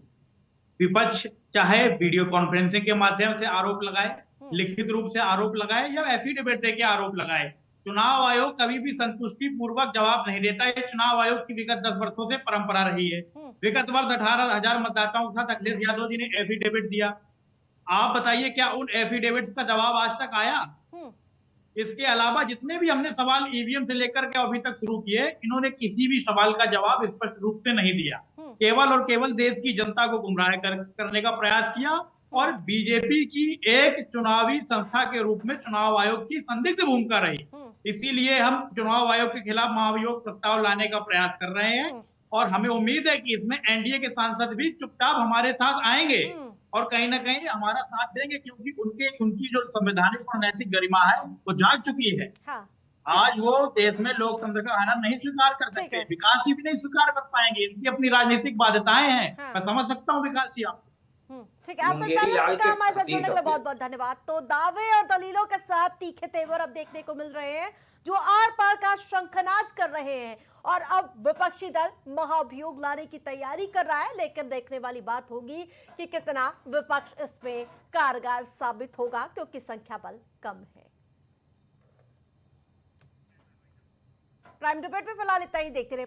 विपक्ष चाहे वीडियो कॉन्फ्रेंसिंग के माध्यम से आरोप लगाए, लिखित रूप से आरोप लगाए या एफिडेविट देके आरोप लगाए, चुनाव आयोग कभी भी संतुष्टि पूर्वक जवाब नहीं देता। ये चुनाव आयोग की विगत 10 वर्षों से परंपरा रही है। विगत वर्ष 18,000 मतदाताओं के साथ अखिलेश यादव जी ने एफिडेविट दिया। आप बताइए क्या उन एफिडेविट्स का जवाब आज तक आया? इसके अलावा जितने भी हमने सवाल ईवीएम से लेकर के अभी तक शुरू किए, इन्होंने किसी भी सवाल का जवाब स्पष्ट रूप से नहीं दिया। केवल और केवल देश की जनता को गुमराह करने का प्रयास किया और बीजेपी की एक चुनावी संस्था के रूप में चुनाव आयोग की संदिग्ध भूमिका रही। इसीलिए हम चुनाव आयोग के खिलाफ महाभियोग प्रस्ताव लाने का प्रयास कर रहे हैं और हमें उम्मीद है कि इसमें एनडीए के सांसद भी चुपचाप हमारे साथ आएंगे और कहीं ना कहीं हमारा साथ देंगे, क्योंकि उनकी जो संवैधानिक और नैतिक गरिमा है वो जाग चुकी है। आज वो देश में लोकतंत्र का आनंद नहीं स्वीकार कर सकते, विकास जी भी नहीं स्वीकार कर पाएंगे, इनकी अपनी राजनीतिक बाध्यताएं हैं। मैं समझ सकता हूँ विकास जी आप। ठीक है, आप सब हमारे साथ जुड़ने के लिए बहुत बहुत धन्यवाद। तो दावे और दलीलों के साथ तीखे तेवर अब देखने को मिल रहे हैं, जो आर पार का शंखनाद कर रहे हैं और अब विपक्षी दल महाभियोग लाने की तैयारी कर रहा है। लेकिन देखने वाली बात होगी कि कितना विपक्ष इसमें कारगर साबित होगा, क्योंकि संख्या बल कम है। प्राइम डिबेट में फिलहाल इतना ही, देखते रहे।